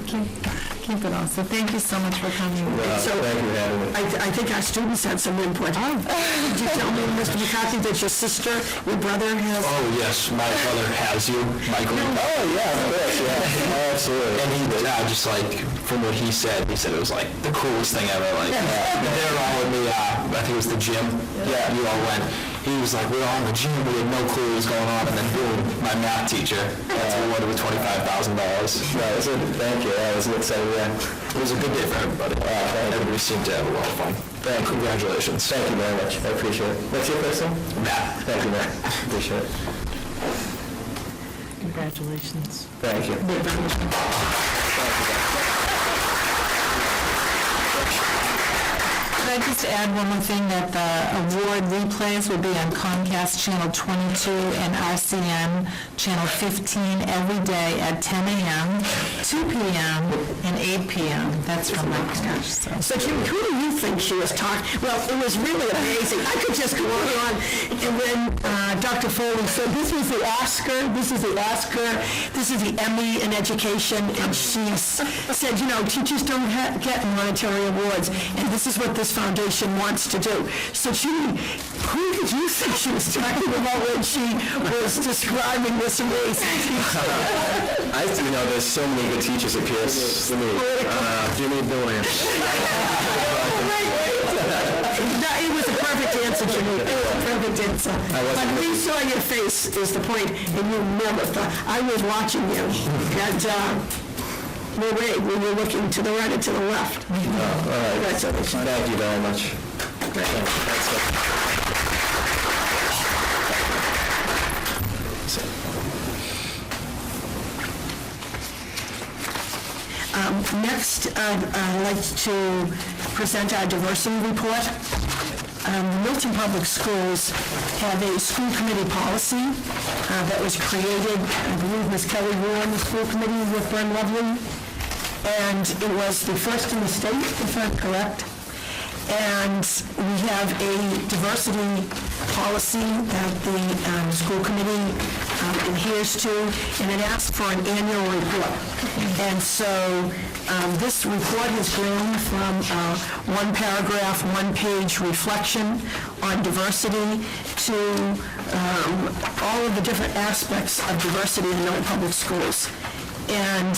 keep it all. So thank you so much for coming. So thank you for having me. I think our students had some input. Did you tell me, Mr. McCarthy, that your sister, your brother has... Oh, yes, my brother has you, Michael. Oh, yeah, of course, yeah. Absolutely. And he was just like, from what he said it was like the coolest thing ever. Like, they were all with me, I think it was the gym. Yeah. You all went. He was like, we're all in the gym, we had no clue what was going on, and then boom, my math teacher gets awarded with $25,000. Thank you. That was an exciting day. It was a good day for everybody. Everybody seemed to have a lot of fun. Congratulations. Thank you very much. I appreciate it. What's your first name? Matt. Thank you, Matt. Appreciate it. Congratulations. Thank you. Could I just add one more thing, that the award replays will be on Comcast Channel 22 and RCN Channel 15 every day at 10 a.m., 2 p.m., and 8 p.m. That's from my gosh. So, Jim, who do you think she was talking? Well, it was really amazing. I could just go on and on. And when Dr. Foley said, this is the Oscar, this is the Emmy in education, and she said, teachers don't get monetary awards, and this is what this foundation wants to do. So, Judy, who did you think she was talking about when she was describing this amazing teacher? There's so many good teachers at Pierce. Jimmy Billion. It was a perfect answer, Jimmy. It was a perfect never did, so. But we saw your face is the point, and you never thought, I was watching you, and, no way, we were looking to the right or to the left. All right. Congratulations. Thank you very much. Next, I'd like to present our diversity report. The Milton Public Schools have a school committee policy that was created, I believe Ms. Kelly, you were on the school committee with Glenn Lovely, and it was the first in the state, if I'm correct. And we have a diversity policy that the school committee adheres to, and it asks for an annual report. And so this report has grown from one paragraph, one page reflection on diversity to all of the different aspects of diversity in Milton Public Schools. And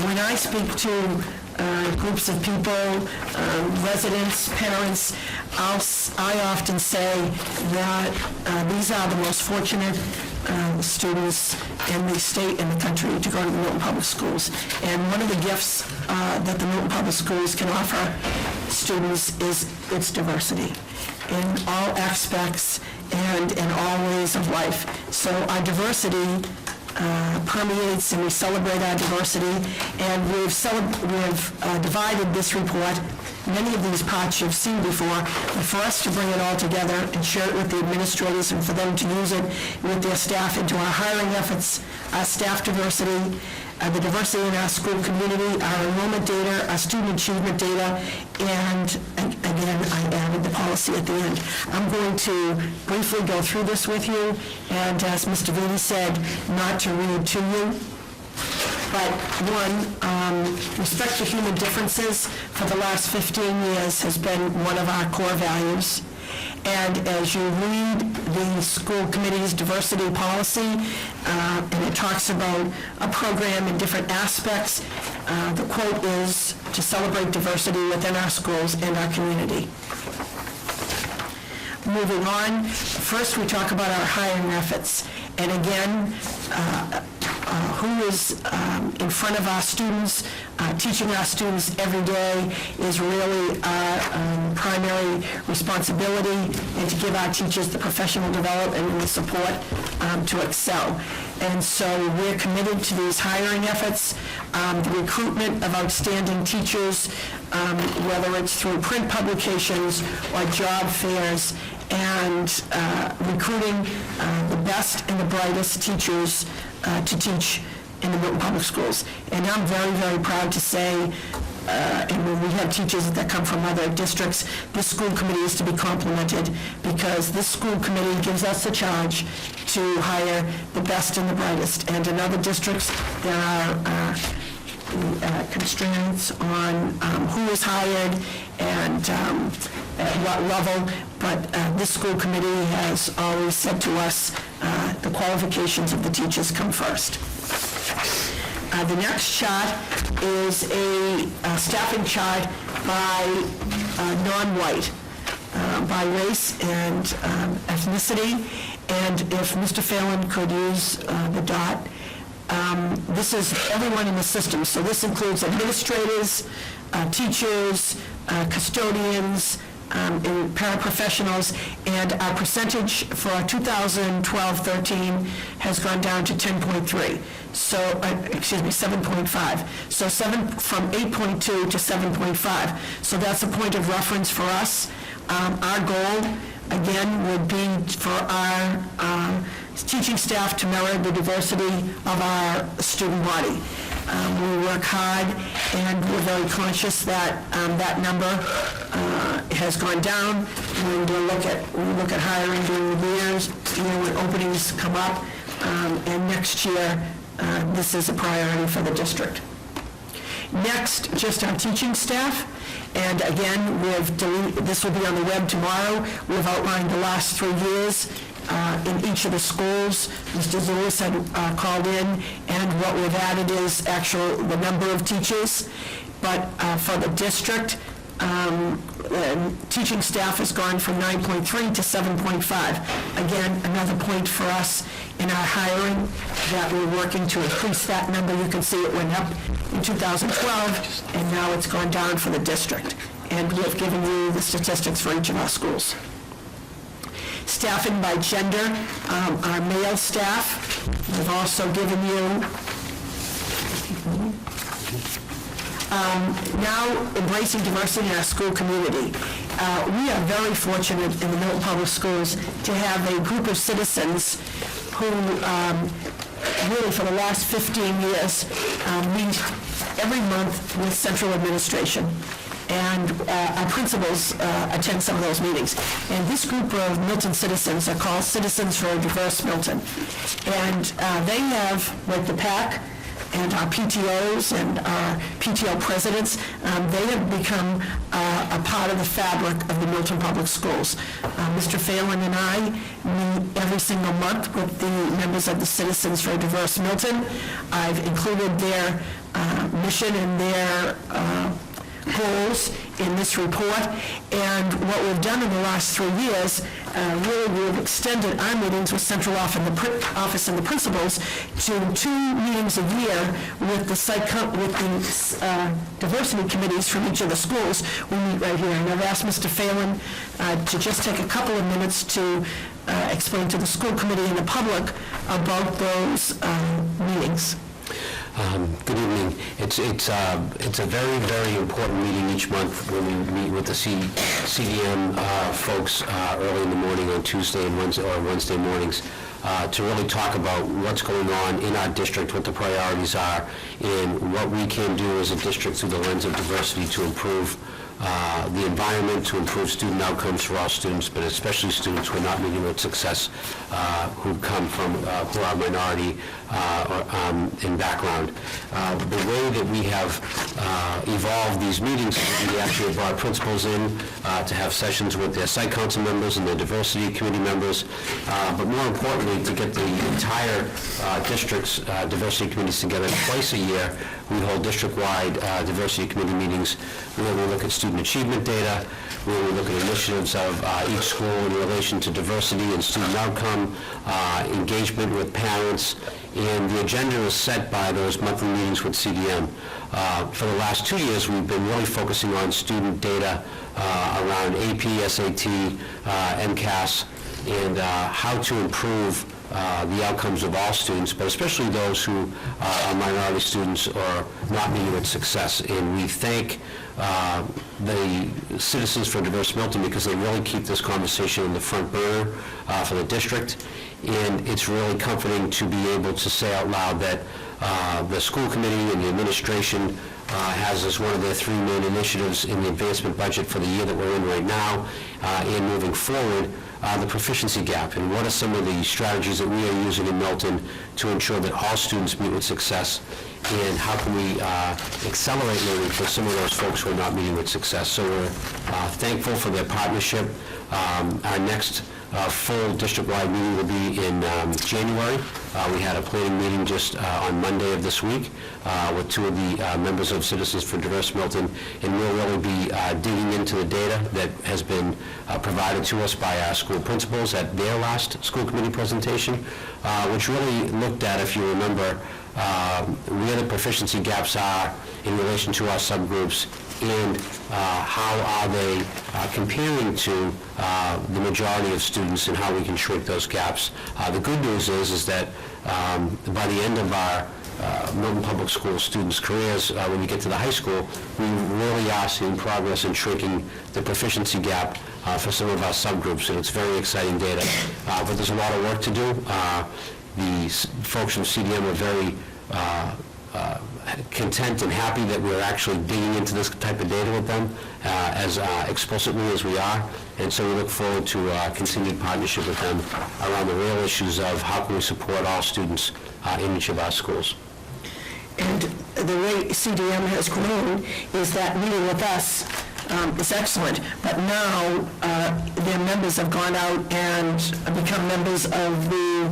when I speak to groups of people, residents, parents, I often say that these are the most fortunate students in the state and the country to go to the Milton Public Schools. And one of the gifts that the Milton Public Schools can offer students is its diversity in all aspects and in all ways of life. So our diversity permeates, and we celebrate our diversity, and we've divided this report. Many of these parts you've seen before, but for us to bring it all together and share it with the administrators and for them to use it with their staff into our hiring efforts, our staff diversity, the diversity in our school community, our enrollment data, our student achievement data, and again, I added the policy at the end. I'm going to briefly go through this with you, and as Mr. Vitti said, not to read to you. But one, respect for human differences for the last 15 years has been one of our core values. And as you read the school committee's diversity policy, and it talks about a program in different aspects, the quote is to celebrate diversity within our schools and our community. Moving on, first we talk about our hiring efforts. And again, who is in front of our students, teaching our students every day is really our primary responsibility, and to give our teachers the professional development and the support to excel. And so we're committed to these hiring efforts, the recruitment of outstanding teachers, whether it's through print publications or job fairs, and recruiting the best and the brightest teachers to teach in the Milton Public Schools. And I'm very, very proud to say, and when we have teachers that come from other districts, this school committee is to be complimented, because this school committee gives us the charge to hire the best and the brightest. And in other districts, there are constraints on who is hired and at what level, but this school committee has always said to us the qualifications of the teachers come first. The next chart is a staffing chart by non-white, by race and ethnicity, and if Mr. Phelan could use the dot. This is everyone in the system, so this includes administrators, teachers, custodians, and paraprofessionals, and our percentage for 2012-13 has gone down to 10.3. So, 7.5. So from 8.2 to 7.5. So that's a point of reference for us. Our goal, again, would be for our teaching staff to mirror the diversity of our student body. We work hard, and we're very conscious that that number has gone down. When we look at hiring during the years, when openings come up, and next year, this is a priority for the district. Next, just our teaching staff. And again, this will be on the web tomorrow. We've outlined the last 3 years in each of the schools. Mr. Zulus had called in, and what we've added is the number of teachers. But for the district, teaching staff has gone from 9.3 to 7.5. Again, another point for us in our hiring, that we're working to increase that number. You can see it went up in 2012, and now it's gone down for the district. And we have given you the statistics for each of our schools. Staffing by gender, our male staff, we've also given you now embracing diversity in our school community. We are very fortunate in the Milton Public Schools to have a group of citizens who really for the last 15 years meet every month with central administration. And our principals attend some of those meetings. And this group of Milton citizens are called Citizens for a Diverse Milton. And they have, like the PAC, and our PTOs and our PTO presidents, they have become a part of the fabric of the Milton Public Schools. Mr. Phelan and I meet every single month with the members of the Citizens for a Diverse Milton. I've included their mission and their goals in this report, and what we've done in the last 3 years, really we've extended our meetings with central office and the principals to 2 meetings a year with the diversity committees from each of the schools. We meet right here, and I've asked Mr. Phelan to just take a couple of minutes to explain to the school committee and the public about those meetings. Good evening. It's a very, very important meeting each month when we meet with the CDM folks early in the morning on Tuesday and Wednesday mornings to really talk about what's going on in our district, what the priorities are, and what we can do as a district through the lens of diversity to improve the environment, to improve student outcomes for all students, but especially students who are not meeting with success, who come from, who are minority in background. The way that we have evolved these meetings, we actually brought principals in to have sessions with their site council members and their diversity committee members, but more importantly, to get the entire district's diversity committees together twice a year. We hold district-wide diversity committee meetings where we look at student achievement data, where we look at initiatives of each school in relation to diversity and student outcome, engagement with parents, and the agenda is set by those monthly meetings with CDM. For the last 2 years, we've been really focusing on student data around AP, SAT, MCAS, and how to improve the outcomes of all students, but especially those who are minority students or not meeting with success. And we thank the Citizens for Diverse Milton because they really keep this conversation in the front burner for the district. And it's really comforting to be able to say out loud that the school committee and the administration has as one of their 3 main initiatives in the advancement budget for the year that we're in right now and moving forward, the proficiency gap, and what are some of the strategies that we are using in Milton to ensure that all students meet with success, and how can we accelerate learning for some of those folks who are not meeting with success. So we're thankful for their partnership. Our next full district-wide meeting will be in January. We had a planning meeting just on Monday of this week with 2 of the members of Citizens for Diverse Milton, and we'll really be digging into the data that has been provided to us by our school principals at their last school committee presentation, which really looked at, if you remember, where the proficiency gaps are in relation to our subgroups, and how are they comparing to the majority of students, and how we can shrink those gaps. The good news is that by the end of our Milton Public School students' careers, when we get to the high school, we really are seeing progress in shrinking the proficiency gap for some of our subgroups, and it's very exciting data. But there's a lot of work to do. The folks from CDM are very content and happy that we're actually digging into this type of data with them as explicitly as we are, and so we look forward to continued partnership with them around the real issues of how can we support all students in each of our schools. And the way CDM has grown is that meeting with us is excellent, but now their members have gone out and become members of the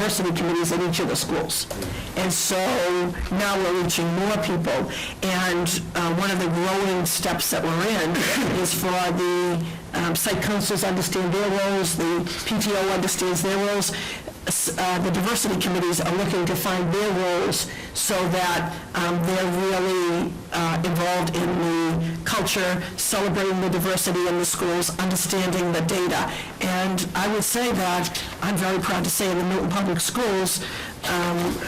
diversity committees at each of the schools. And so now we're reaching more people. And one of the growing steps that we're in is for the site councils understand their roles, the PTO understands their roles. The diversity committees are looking to find their roles so that they're really involved in the culture, celebrating the diversity in the schools, understanding the data. And I would say that, I'm very proud to say in the Milton Public Schools,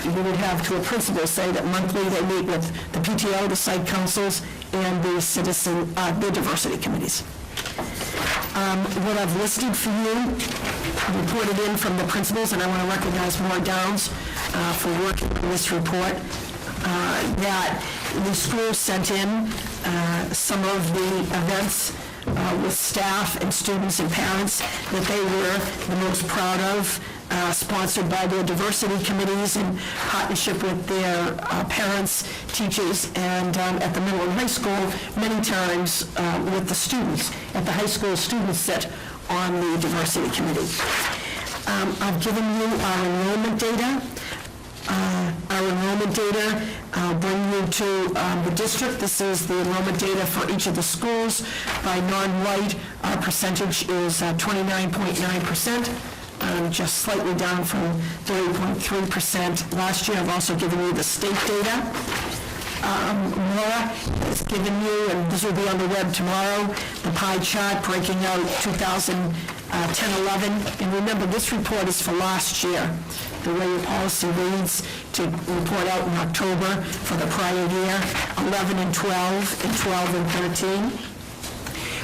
you would have to a principal say that monthly they meet with the PTO, the site councils, and the the diversity committees. What I've listed for you, reported in from the principals, and I want to recognize Maura Downs for working on this report, that the school sent in some of the events with staff and students and parents that they were the most proud of, sponsored by their diversity committees in partnership with their parents, teachers, and at the middle and high school, many times with the students. At the high school, students sit on the diversity committee. I've given you our enrollment data. Our enrollment data bring you to the district. This is the enrollment data for each of the schools. By non-white, our percentage is 29.9%. Just slightly down from 30.3% last year. I've also given you the state data. Maura has given you, and this will be on the web tomorrow, the pie chart breaking out 2010-11. And remember, this report is for last year. The way your policy reads to report out in October for the prior year, 11 and 12, and 12 and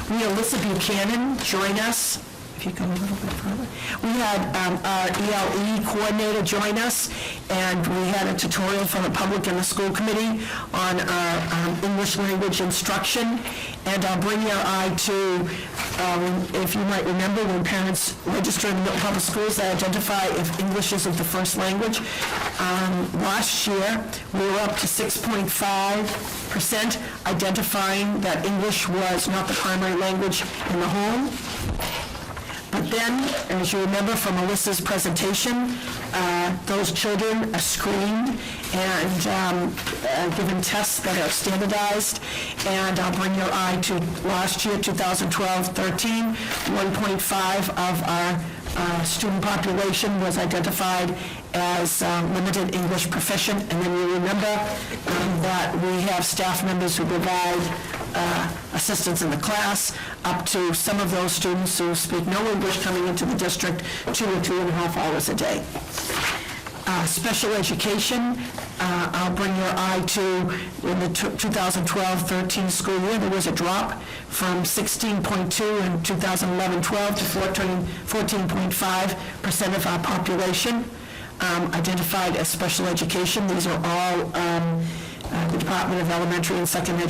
13. We, Alyssa Buchanan, join us. If you go a little bit further. We had our ELE coordinator join us, and we had a tutorial from the public and the school committee on our English language instruction. And I'll bring your eye to, if you might remember, when parents register in the public schools, they identify if English isn't the first language. Last year, we were up to 6.5% identifying that English was not the primary language in the home. But then, as you remember from Alyssa's presentation, those children are screened and given tests that are standardized. And I'll bring your eye to last year, 2012-13, 1.5 of our student population was identified as limited English proficient. And then you remember that we have staff members who provide assistance in the class, up to some of those students who speak no English coming into the district 2 or 2.5 hours a day. Special education, I'll bring your eye to, in the 2012-13 school year, there was a drop from 16.2 in 2011-12 to 14.5% of our population identified as special education. These are all the Department of Elementary and Secondary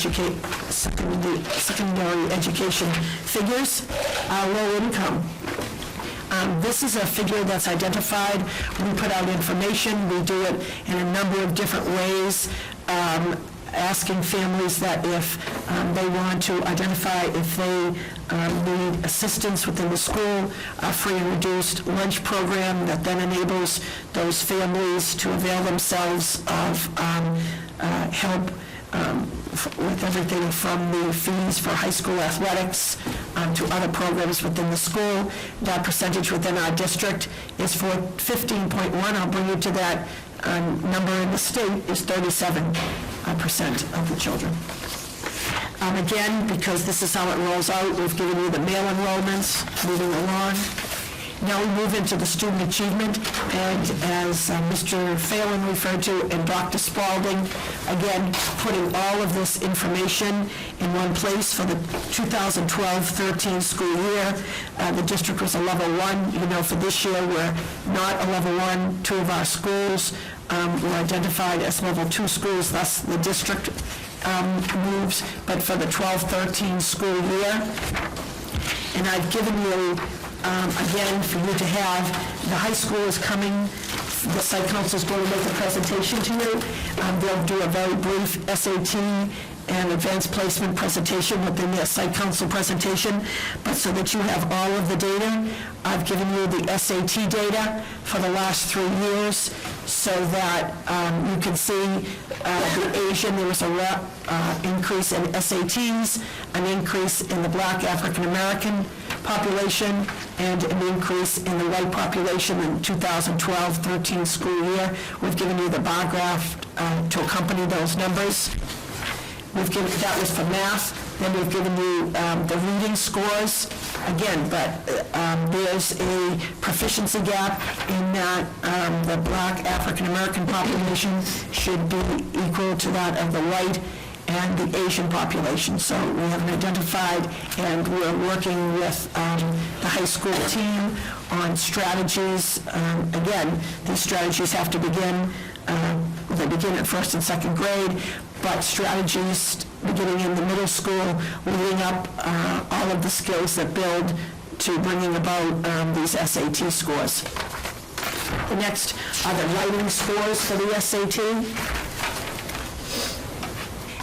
Education figures. Low income. This is a figure that's identified. We put out information. We do it in a number of different ways, asking families that if they want to identify if they need assistance within the school, a free and reduced lunch program that then enables those families to avail themselves of help with everything from the fees for high school athletics to other programs within the school. That percentage within our district is for 15.1. I'll bring you to that number in the state is 37% of the children. Again, because this is how it rolls out, we've given you the male enrollments moving along. Now we move into the student achievement, and as Mr. Phelan referred to, and Dr. Spalding, again, putting all of this information in one place for the 2012-13 school year. The district was a level 1. You know, for this year, we're not a level 1. 2 of our schools were identified as level 2 schools, thus the district moves, but for the 12-13 school year. And I've given you again, for you to have, the high school is coming, the site council is going to make a presentation to you. They'll do a very brief SAT an advanced placement presentation within their site council presentation, but so that you have all of the data, I've given you the SAT data for the last 3 years, so that you can see the Asian, there was a increase in SATs, an increase in the Black African American population, and an increase in the white population in 2012-13 school year. We've given you the bar graph to accompany those numbers. That was for math. Then we've given you the reading scores. Again, but there's a proficiency gap in that the Black African American population should be equal to that of the white and the Asian population. So we haven't identified, and we're working with the high school team on strategies. Again, these strategies have to begin, they begin at first and second grade, but strategies beginning in the middle school, leading up all of the skills that build to bringing about these SAT scores. The next are the writing scores for the SAT.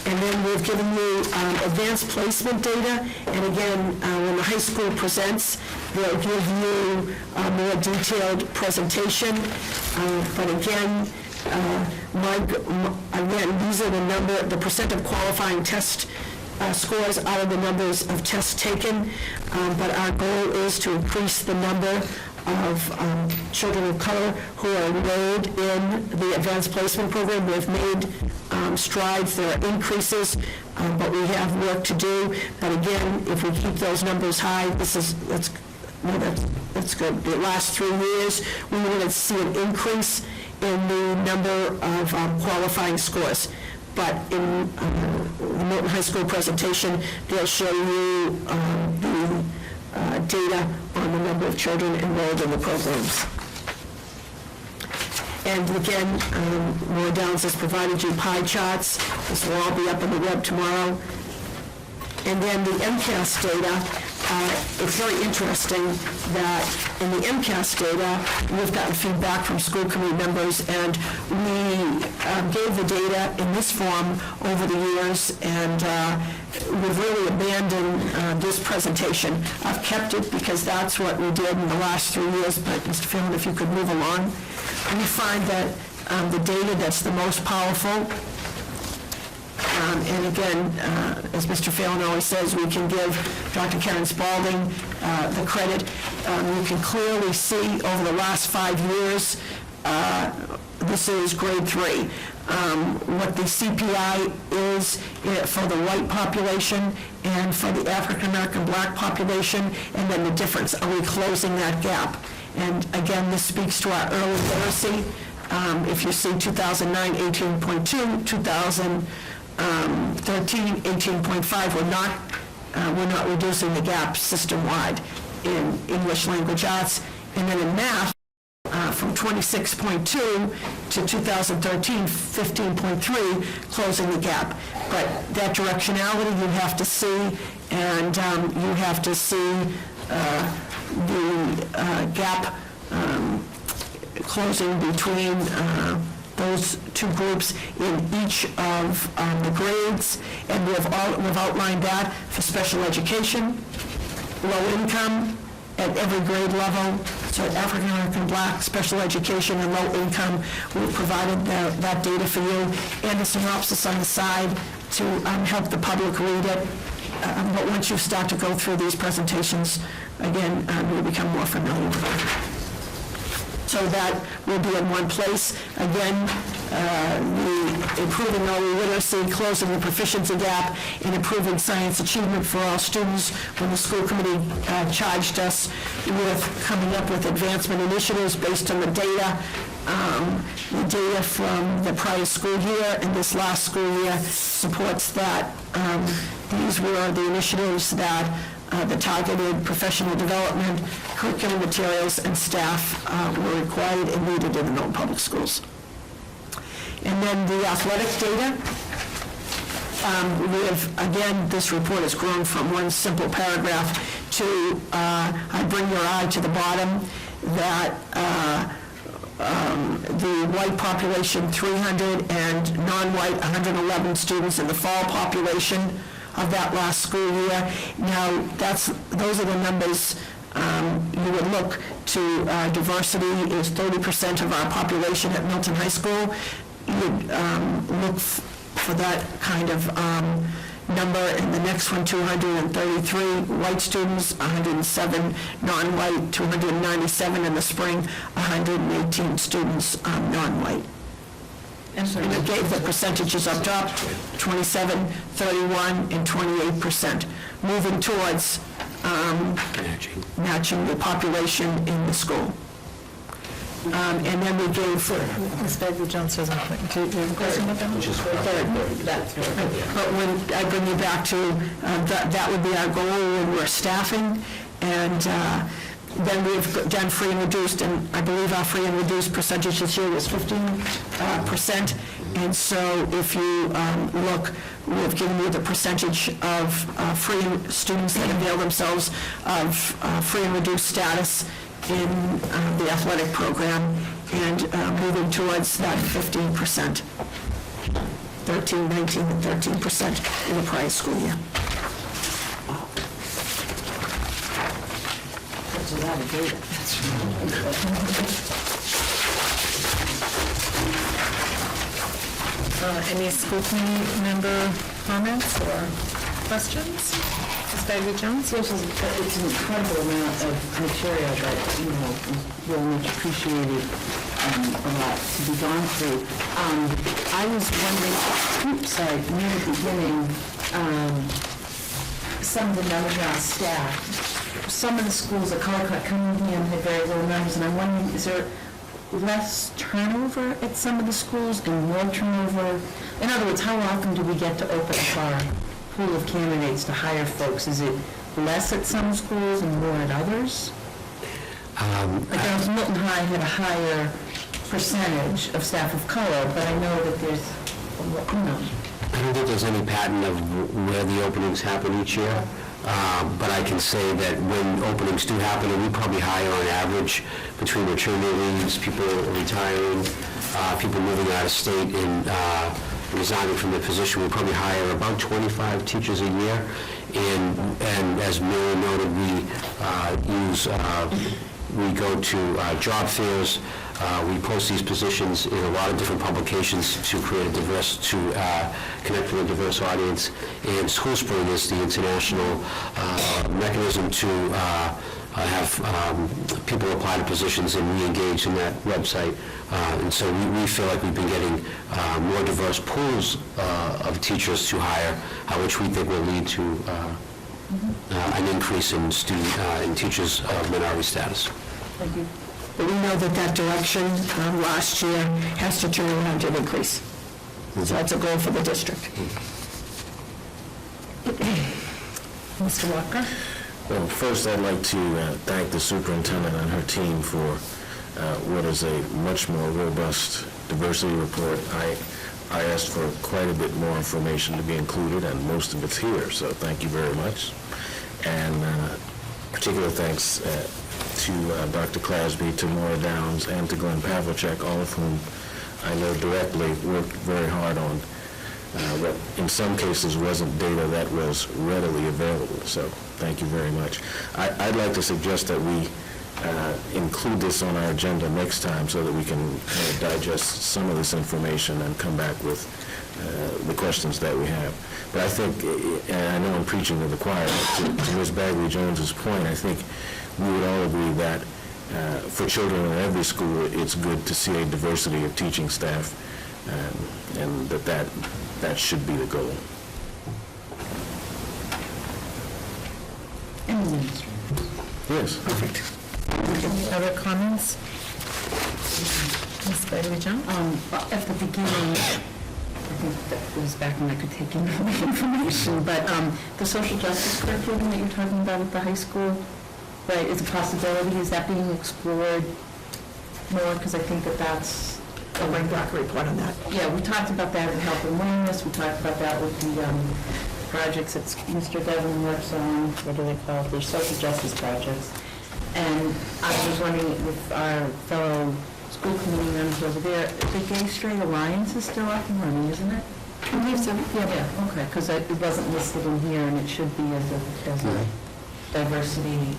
And then we've given you advanced placement data, and again, when the high school presents, they'll give you a more detailed presentation. But again, these are the percent of qualifying test scores out of the numbers of tests taken, but our goal is to increase the number of children of color who are enrolled in the advanced placement program. We've made strides, there are increases, but we have work to do. But again, if we keep those numbers high, that's good. The last 3 years, we want to see an increase in the number of qualifying scores. But in the Milton High School presentation, they'll show you the data on the number of children enrolled in the programs. And again, Laura Downs has provided you pie charts. This will all be up on the web tomorrow. And then the MCAS data, it's very interesting that in the MCAS data, we've gotten feedback from school committee members, and we gave the data in this form over the years, and we've really abandoned this presentation. I've kept it because that's what we did in the last 3 years, but Mr. Phelan, if you could move along. We find that the data that's the most powerful, and again, as Mr. Phelan always says, we can give Dr. Karen Spalding the credit. You can clearly see over the last 5 years, this is grade 3, what the CPI is for the white population and for the African American Black population, and then the difference. Are we closing that gap? And again, this speaks to our early literacy. If you see 2009, 18.2, 2013, 18.5, we're not reducing the gap system-wide in English language arts. And then in math, from 26.2 to 2013, 15.3, closing the gap. But that directionality you have to see, and you have to see the gap closing between those two groups in each of the grades, and we've outlined that for special education, low income at every grade level, so African American Black, special education, and low income. We've provided that data for you, and a synopsis on the side to help the public read it. But once you start to go through these presentations, again, you'll become more familiar with it. So that will be in one place. Again, improving early literacy, closing the proficiency gap, and improving science achievement for all students. When the school committee charged us with coming up with advancement initiatives based on the data from the prior school year and this last school year supports that. These were the initiatives that the targeted professional development, curriculum materials, and staff were required and needed in the Milton Public Schools. And then the athletic data. Again, this report has grown from one simple paragraph to, I bring your eye to the bottom, that the white population 300 and non-white 111 students in the fall population of that last school year. Now, those are the numbers you would look to. Diversity is 30% of our population at Milton High School. You'd look for that kind of number. In the next one, 233 white students, 107 non-white, 297 in the spring, 118 students non-white. And it gave the percentages up top, 27, 31, and 28%, moving towards matching the population in the school. And then we gave... Ms. Bagley-Jones has a point. Do you have a question about that? But when I bring you back to, that would be our goal when we're staffing, and then we've done free and reduced, and I believe our free and reduced percentage this year was 15%, and so if you look, we've given you the percentage of free students that avail themselves of free and reduced status in the athletic program, and moving towards that 15%, 13, 19, and 13% in the prior school year. That's a lot of data. Any school committee member comments or questions? Ms. Bagley-Jones? It's an incredible amount of material that, is very much appreciated, a lot to be gone through. I was wondering, near the beginning, some of the numbers around staff. Some of the schools at Colorado Cunningham had very low numbers, and I'm wondering, is there less turnover at some of the schools and more turnover? In other words, how often do we get to open up our pool of candidates to hire folks? Is it less at some schools and more at others? Like Milton High had a higher percentage of staff of color, but I know that there's, I don't think there's any pattern of where the openings happen each year, but I can say that when openings do happen, and we probably hire on average between maternity leaves, people retiring, people moving out of state and resigning from their position, we probably hire about 25 teachers a year. And as Mary noted, we go to job fairs. We post these positions in a lot of different publications to create connect with a diverse audience. And School Spring is the international mechanism to have people apply to positions and re-engage in that website. And so we feel like we've been getting more diverse pools of teachers to hire, which we think will lead to an increase in teachers of minority status. Thank you. But we know that direction last year has to turn around to increase. So that's a goal for the district. Mr. Walker? Well, first I'd like to thank the superintendent and her team for what is a much more robust diversity report. I asked for quite a bit more information to be included, and most of it's here, so thank you very much. And particular thanks to Dr. Clasby, to Maura Downs, and to Glenn Pavlicek, all of whom I know directly worked very hard on what in some cases wasn't data that was readily available. So thank you very much. I'd like to suggest that we include this on our agenda next time so that we can digest some of this information and come back with the questions that we have. But I think, and I know I'm preaching to the choir, to Ms. Bagley-Jones's point, I think we would all agree that for children in every school, it's good to see a diversity of teaching staff, and that should be the goal. Yes. Perfect. Any other comments? Ms. Bailey-Jones? At the beginning, I think that was back when I could take in all the information, but the social justice curriculum that you're talking about at the high school, right, is a possibility. Is that being explored more? Because I think that's I'll bring back a report on that. Yeah, we talked about that in health and wellness. We talked about that with the projects that Mr. Devon works on. What do they call it? They're social justice projects. And I was wondering if our fellow school committee members over there, the Gay Straight Alliance is still up and running, isn't it? I believe so. Yeah, okay, because it wasn't listed in here, and it should be as a diversity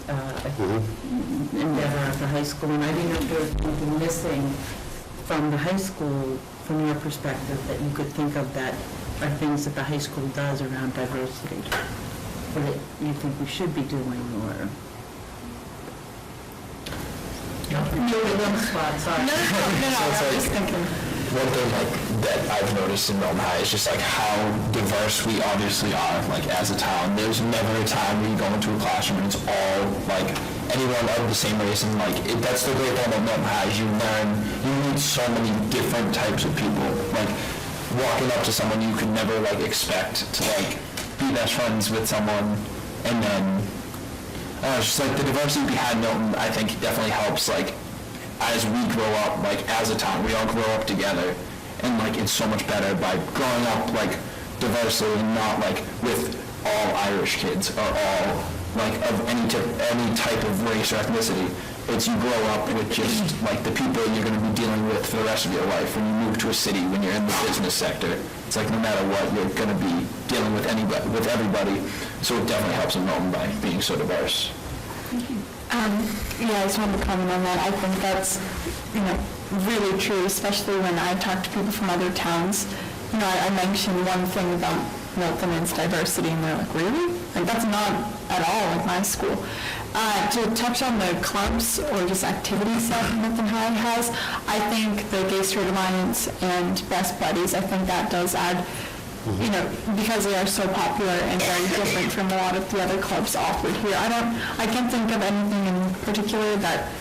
endeavor at the high school. And I didn't know if there was anything missing from the high school, from your perspective, that you could think of that are things that the high school does around diversity, or that you think we should be doing, or... No, I was just thinking. One thing that I've noticed in Milton High is just how diverse we obviously are, as a town. There's never a time where you go into a classroom and it's all anyone of the same race, and that's the great thing about Milton High is you meet so many different types of people. Walking up to someone you could never expect to be best friends with someone, and then it's just the diversity behind Milton, I think definitely helps as we grow up, as a town, we all grow up together, and it's so much better by growing up diversely and not with all Irish kids or all of any type of race or ethnicity. It's you grow up with just the people you're going to be dealing with for the rest of your life. When you move to a city, when you're in the business sector, it's no matter what, you're going to be dealing with everybody. So it definitely helps in Milton by being so diverse. Yeah, I just wanted to comment on that. I think that's, really true, especially when I talk to people from other towns. I mentioned one thing about Milton and its diversity, and they're like, really? That's not at all like my school. To touch on the clubs or just activities that Milton High has, I think the Gay Straight Alliance and Best Buddies, I think that does add, because they are so popular and very different from a lot of the other clubs offered here. I can't think of anything in particular that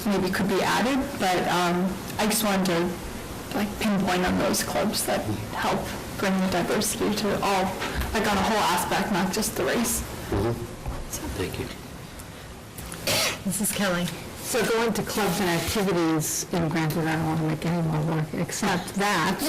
maybe could be added, but I just wanted to pinpoint on those clubs that help bring the diversity to all, on a whole aspect, not just the race. Thank you. Mrs. Kelly. So going to clubs and activities, granted, I don't want to make any more work, except that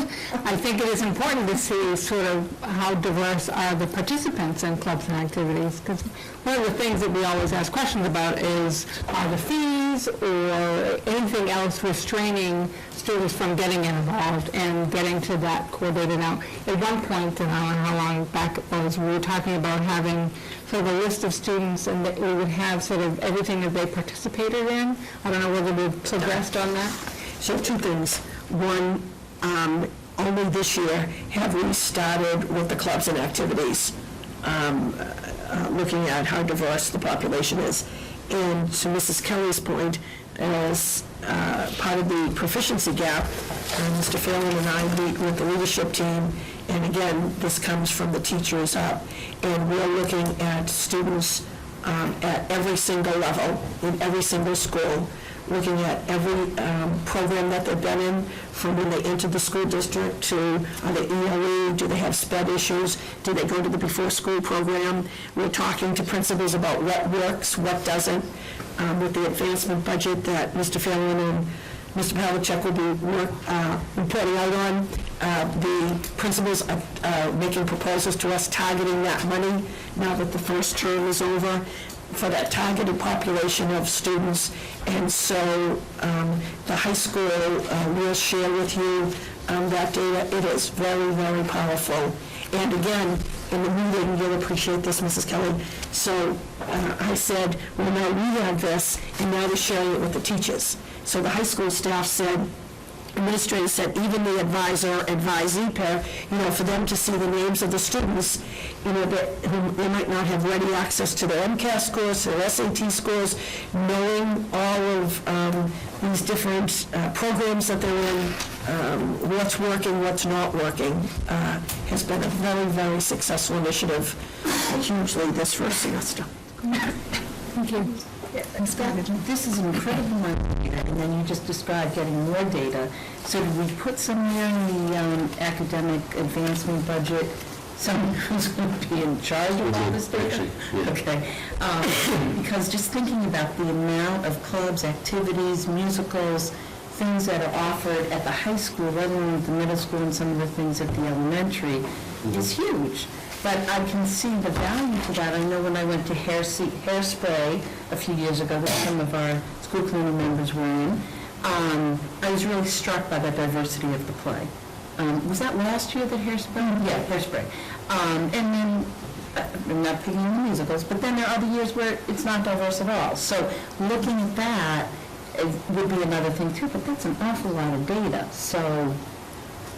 I think it is important to see sort of how diverse are the participants in clubs and activities, because one of the things that we always ask questions about is, are the fees or anything else restraining students from getting involved and getting to that coordinated out. At one point, and I don't know how long back it was, we were talking about having sort of a list of students, and that we would have sort of everything that they participated in. I don't know whether we've progressed on that. So two things. One, only this year have we started with the clubs and activities, looking at how diverse the population is. And to Mrs. Kelly's point, as part of the proficiency gap, Mr. Phelan and I meet with the leadership team, and again, this comes from the teachers up, and we're looking at students at every single level, in every single school, looking at every program that they've been in, from when they enter the school district to, are they ELE, do they have SPED issues, do they go to the before-school program? We're talking to principals about what works, what doesn't, with the advancement budget that Mr. Phelan and Mr. Pavlicek will be reporting out on. The principals are making proposals to us targeting that money now that the first term is over for that targeted population of students. And so the high school will share with you that data. It is very, very powerful. And again, in the meeting, you'll appreciate this, Mrs. Kelly. So I said, well, now we have this, and now we're sharing it with the teachers. So the high school staff said, administrators said, even the advisee pair, for them to see the names of the students, that who they might not have ready access to their MCAS scores, their SAT scores, knowing all of these different programs that they're in, what's working, what's not working, has been a very, very successful initiative, hugely this first semester. Thank you. This is incredible, and then you just described getting more data. So did we put somewhere in the academic advancement budget someone who's going to be in charge of all this data? Actually, yeah. Okay. Because just thinking about the amount of clubs, activities, musicals, things that are offered at the high school, let alone the middle school and some of the things at the elementary, is huge. But I can see the value to that. I know when I went to Hairspray a few years ago that some of our school committee members were in, I was really struck by the diversity of the play. Was that last year, the Hairspray? Yeah, Hairspray. And then, I'm not picking on the musicals, but then there are other years where it's not diverse at all. So looking at that would be another thing too, but that's an awful lot of data. So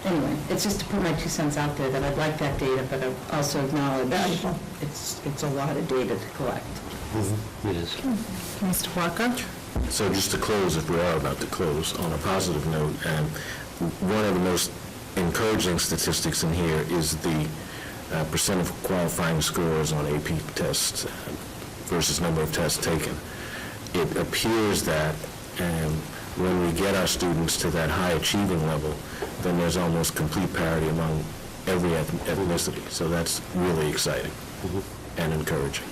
anyway, it's just to put my 2 cents out there that I'd like that data, but I also acknowledge it's a lot of data to collect. It is. Mr. Walker? So just to close, if we are about to close, on a positive note, and one of the most encouraging statistics in here is the percent of qualifying scores on AP tests versus number of tests taken. It appears that when we get our students to that high achieving level, then there's almost complete parity among every ethnicity. So that's really exciting and encouraging.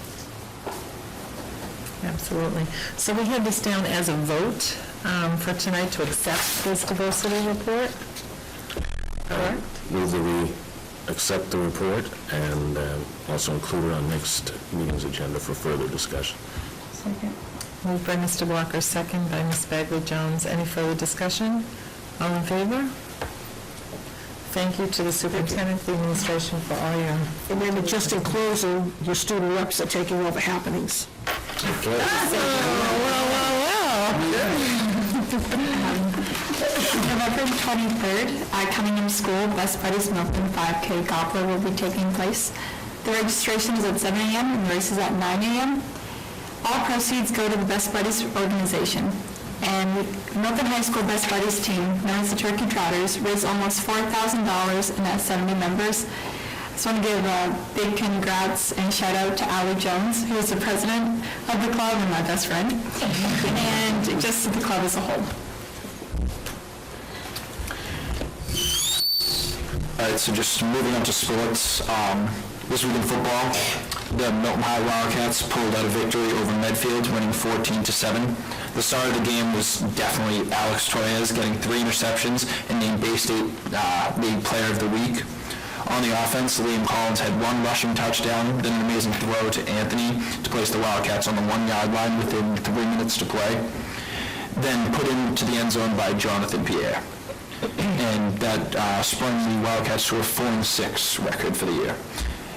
Absolutely. So we have this down as a vote for tonight to accept this diversity report. Correct? Move that we accept the report and also include it on next meeting's agenda for further discussion. Second. Moved by Mr. Walker, second by Ms. Bagley-Jones. Any further discussion? All in favor? Thank you to the superintendent, the administration for all your... And then just in closing, your student reps are taking over happenings. November 23rd, at Cunningham School, Best Buddies Milton 5K Gobbler will be taking place. The registration is at 7 a.m. and the race is at 9 a.m. All proceeds go to the Best Buddies organization. And Milton High School Best Buddies team, known as the Turkey Trotters, raised almost $4,000 and has 70 members. I just want to give a big congrats and shout out to Allie Jones, who is the president of the club and my best friend, and just the club as a whole. All right, so just moving on to sports. This week in football, the Milton High Wildcats pulled out a victory over Medfield, winning 14-7. The star of the game was definitely Alex Torres, getting 3 interceptions and named Bay State League Player of the Week. On the offense, Liam Collins had 1 rushing touchdown, then an amazing throw to Anthony to place the Wildcats on the 1-yard line within 3 minutes to play, then put into the end zone by Jonathan Pierre. And that sprung the Wildcats to a 4-6 record for the year.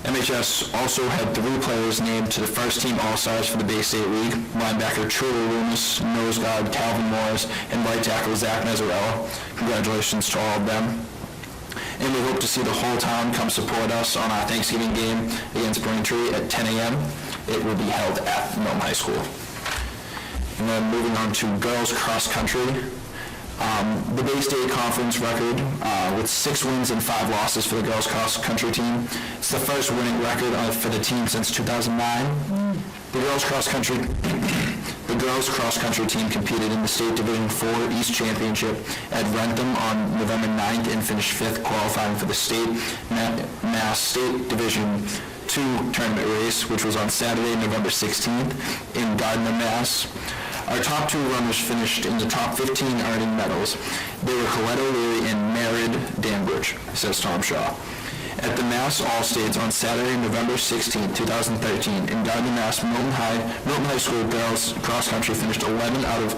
MHS also had 3 players named to the first-team All-Stars for the Bay State League: linebacker Truly Loomis, nose guard Calvin Morris, and right tackle Zach Mazzarella. Congratulations to all of them. And we hope to see the whole town come support us on our Thanksgiving game against Braintree at 10 a.m. It will be held at Milton High School. And then moving on to girls cross country. The Bay State Conference record with 6 wins and 5 losses for the girls cross country team. It's the first winning record for the team since 2009. The girls cross country team competed in the State Division IV East Championship at Rentham on November 9th and finished 5th, qualifying for the State Mass State Division II tournament race, which was on Saturday, November 16th in Gardner, Mass. Our top 2 runners finished in the top 15, earning medals. They were Colette O'Leary and Merritt Danbridge, says Tom Shaw. At the Mass All-States on Saturday, November 16, 2013, in Gardner, Mass, Milton High School girls cross-country finished 11 out of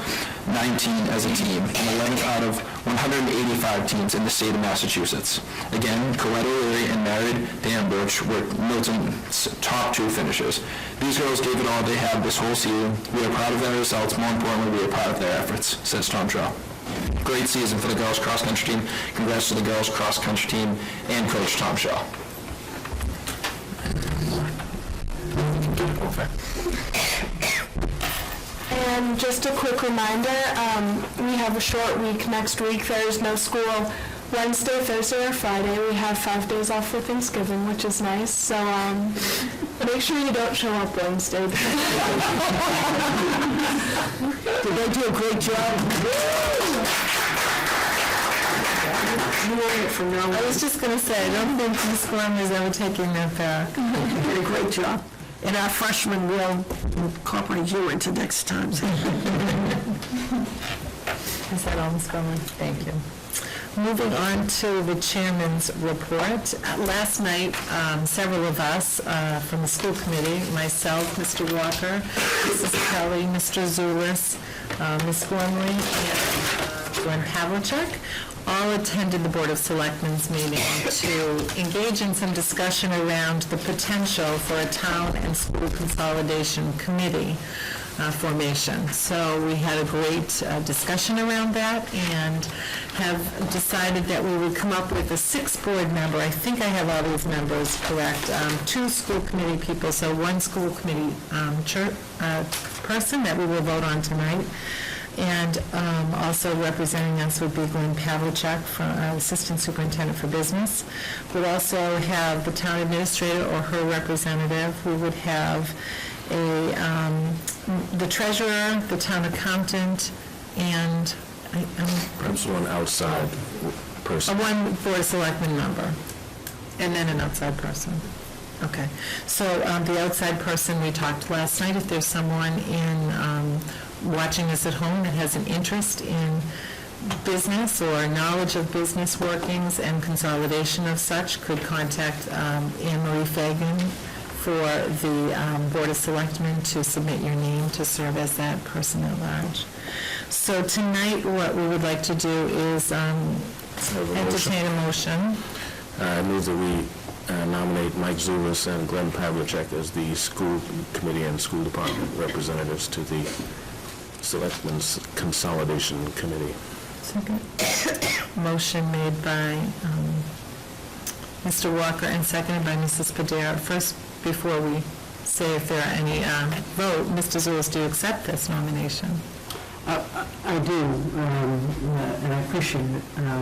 19 as a team and 11th out of 185 teams in the state of Massachusetts. Again, Colette O'Leary and Merritt Danbridge were Milton's top 2 finishers. These girls gave it all they had this whole season. We are proud of their results. More importantly, we are proud of their efforts, says Tom Shaw. Great season for the girls cross-country team. Congrats to the girls cross-country team and Coach Tom Shaw. And just a quick reminder, we have a short week next week. There is no school Wednesday, Thursday, or Friday. We have 5 days off for Thanksgiving, which is nice. So make sure you don't show up Wednesday. Did they do a great job? I was just going to say, I don't think Ms. Glenn is ever taking that back. You did a great job. And our freshmen will incorporate you into next time's. Is that all, Ms. Glenn? Thank you. Moving on to the chairman's report. Last night, several of us from the school committee, myself, Mr. Walker, Mrs. Kelly, Mr. Zulis, Ms. Gormley, and Glenn Pavlicek, all attended the Board of Selectmen's meeting to engage in some discussion around the potential for a town and school consolidation committee formation. So we had a great discussion around that and have decided that we would come up with a 6th board member. I think I have all these members correct. 2 school committee people, so 1 school committee person that we will vote on tonight. And also representing us would be Glenn Pavlicek, Assistant Superintendent for Business. We'd also have the town administrator or her representative. We would have the treasurer, the town accountant, and Perhaps one outside person. one Board of Selectmen member, and then an outside person. Okay. So the outside person, we talked last night, if there's someone watching us at home that has an interest in business or knowledge of business workings and consolidation of such, could contact Anne Marie Fagan for the Board of Selectmen to submit your name to serve as that person at large. So tonight, what we would like to do is entertain a motion. I move that we nominate Mike Zulis and Glenn Pavlicek as the school committee and school department representatives to the Selectmen's Consolidation Committee. Second. Motion made by Mr. Walker and seconded by Mrs. Padera. First, before we say if there are any vote, Mr. Zulis, do you accept this nomination? I do, and I appreciate it. I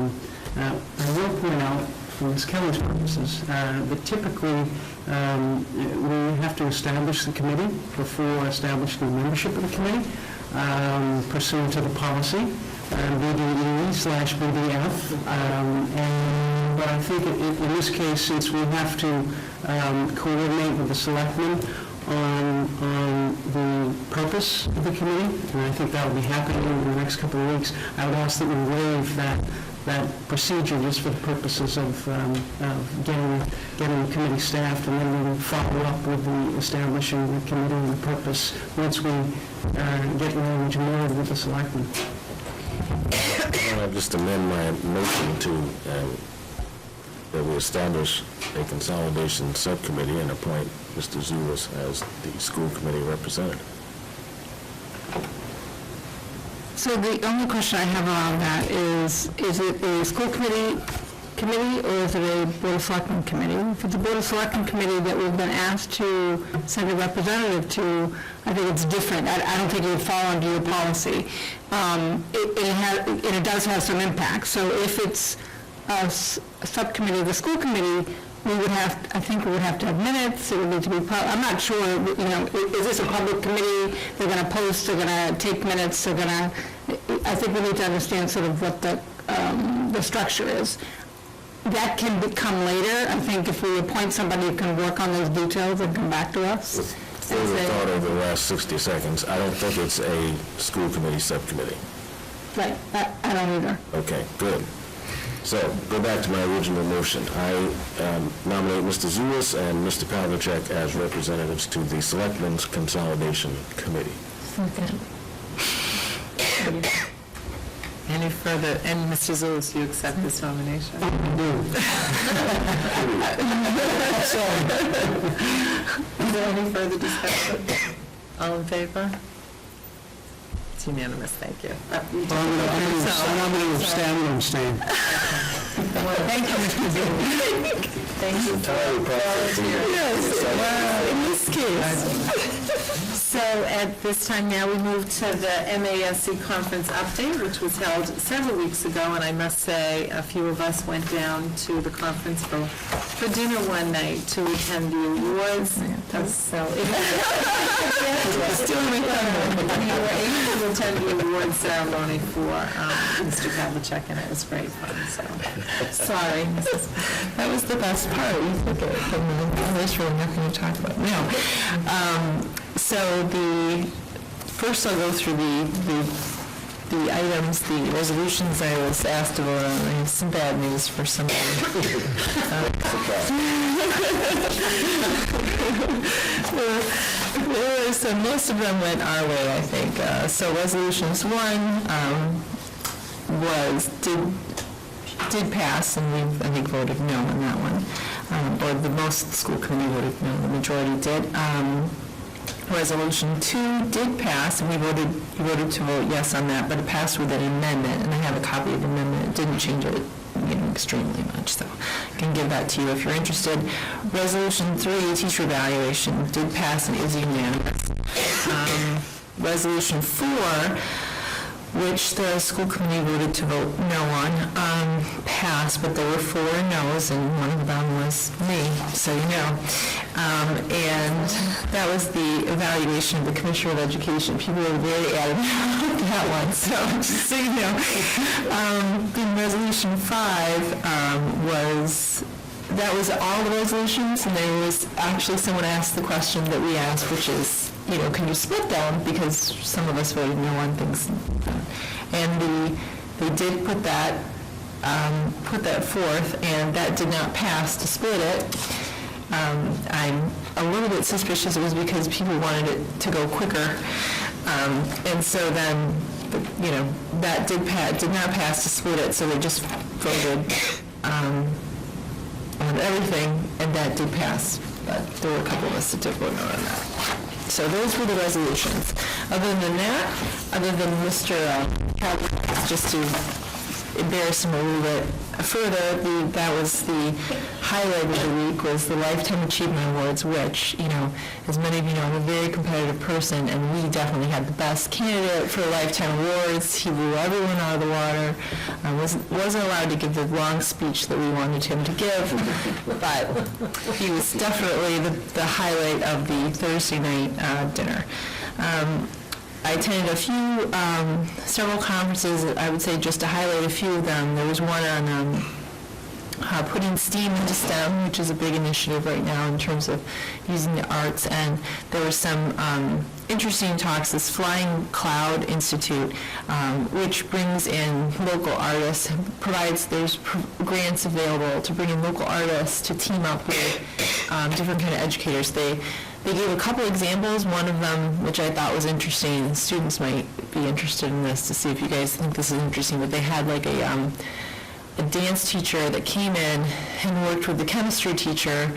will point out, for Ms. Kelly's purposes, that typically we have to establish the committee before establishing the membership of the committee, pursuant to the policy, BDE/BDF. But I think in this case, since we have to coordinate with the selectmen on the purpose of the committee, and I think that will be happening in the next couple of weeks, I would ask that we waive that procedure just for the purposes of getting the committee staffed, and then we will follow up with the establishing the committee and the purpose once we get language moored with the selectmen. I'll just amend my motion to that we establish a consolidation subcommittee and appoint Mr. Zulis as the school committee representative. So the only question I have around that is it a school committee or is it a Board of Selectmen committee? If it's a Board of Selectmen committee that we've been asked to send a representative to, I think it's different. I don't think it would fall under your policy. It does have some impact. So if it's a subcommittee of the school committee, I think we would have to have minutes, it would need to be, I'm not sure, is this a public committee, they're going to post, they're going to take minutes, I think we need to understand sort of what the structure is. That can come later. I think if we appoint somebody who can work on those details and come back to us. With further thought over the last 60 seconds, I don't think it's a school committee subcommittee. Right, I don't either. Okay, good. So, go back to my original motion. I nominate Mr. Zulis and Mr. Pavlicek as representatives to the Selectmen's Consolidation Committee. Second. Any further, and Mr. Zulis, do you accept this nomination? I do. Is there any further discussion? All in favor? It's unanimous, thank you. I'm going to abstain. Thank you, Mr. Zulis. Thank you for volunteering. Yes, in this case. So at this time now, we move to the MASC conference update, which was held several weeks ago, and I must say, a few of us went down to the conference for dinner one night to attend the awards. So we were able to attend the award ceremony for Mr. Pavlicek, and it was great fun, so, sorry, Mrs. That was the best part. You took it from me. There's really nothing to talk about. No. So first I'll go through the items, the resolutions I was asked to vote on. I have some bad news for somebody. So most of them went our way, I think. So resolutions 1, did pass, and we, I think, voted no on that one. Or the most school committee voted no, the majority did. Resolution 2 did pass, and you voted to vote yes on that, but it passed with an amendment, and I have a copy of the amendment. It didn't change it, extremely much, so I can give that to you if you're interested. Resolution 3, teacher evaluation, did pass and is unanimous. Resolution 4, which the school committee voted to vote no on, passed, but there were 4 no's, and one of them was me, so you know. And that was the evaluation of the Commissioner of Education. People were very adamant about that one, so just so you know. Then Resolution 5 that was all the resolutions, and there was actually someone asked the question that we asked, which is, can you split them? Because some of us voted no on things. And they did put that forth, and that did not pass to split it. I'm a little bit suspicious it was because people wanted it to go quicker. And so then, that did not pass to split it, so they just voted on everything, and that did pass. But there were a couple of us that did vote no on that. So those were the resolutions. Other than that, other than Mr. Calvert, just to embarrass him a little bit further, that was the highlight of the week was the Lifetime Achievement Awards, which, as many of you know, I'm a very competitive person, and we definitely had the best candidate for Lifetime Awards. He blew everyone out of the water. Wasn't allowed to give the long speech that we wanted him to give, but he was definitely the highlight of the Thursday night dinner. I attended several conferences. I would say just to highlight a few of them. There was one on putting STEAM into STEM, which is a big initiative right now in terms of using the arts. And there were some interesting talks. This Flying Cloud Institute, which brings in local artists, there's grants available to bring in local artists to team up with different kind of educators. They gave a couple examples, one of them, which I thought was interesting, students might be interested in this to see if you guys think this is interesting, but they had like a dance teacher that came in and worked with the chemistry teacher,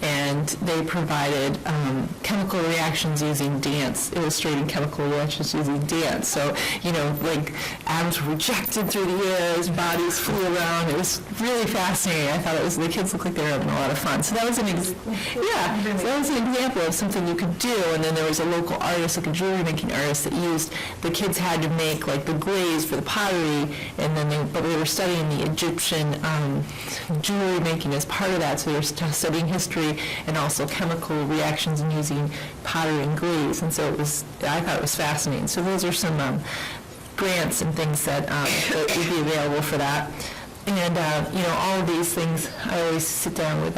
and they provided chemical reactions using dance, illustrating chemical reactions using dance. So, like atoms were rejected through the air as bodies flew around. It was really fascinating. I thought the kids looked like they were having a lot of fun. So that was an example of something you could do. And then there was a local artist, like a jewelry making artist, that used, the kids had to make like the glaze for the pottery, and then but they were studying the Egyptian jewelry making as part of that. So they were studying history and also chemical reactions and using pottery and glaze. And so I thought it was fascinating. So those are some grants and things that would be available for that. And, all of these things, I always sit down with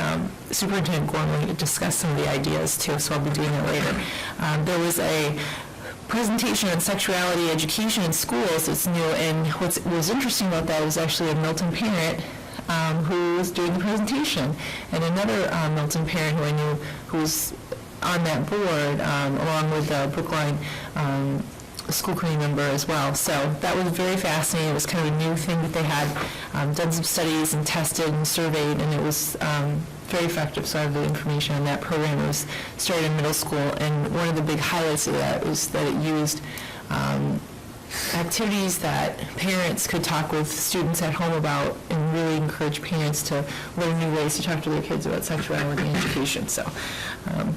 Superintendent Gormley to discuss some of the ideas too, so I'll be doing that later. There was a presentation on sexuality education in schools. It's new, and what was interesting about that was actually a Milton parent who was doing the presentation, and another Milton parent who I knew who was on that board, along with Brookline school committee member as well. So that was very fascinating. It was kind of a new thing that they had done some studies and tested and surveyed, and it was very effective. So I have the information on that program. It was started in middle school, and one of the big highlights of that was that it used activities that parents could talk with students at home about, and really encourage parents to learn new ways to talk to their kids about sexuality and education. So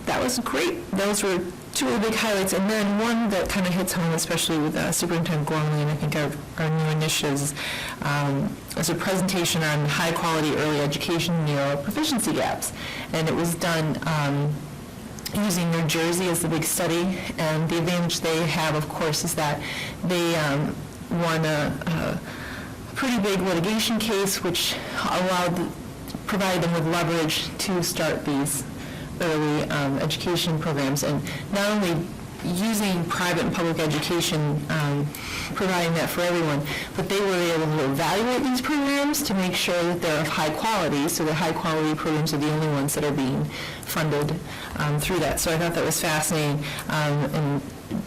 that was great. Those were two of the big highlights. And then one that kind of hits home, especially with Superintendent Gormley, and I think our new initiatives, was a presentation on high-quality early education proficiency gaps. And it was done using New Jersey as the big study, and the advantage they have, of course, is that they won a pretty big litigation case, which provided them with leverage to start these early education programs, and not only using private and public education, providing that for everyone, but they were able to evaluate these programs to make sure that they're of high quality, so the high quality programs are the only ones that are being funded through that. So I thought that was fascinating,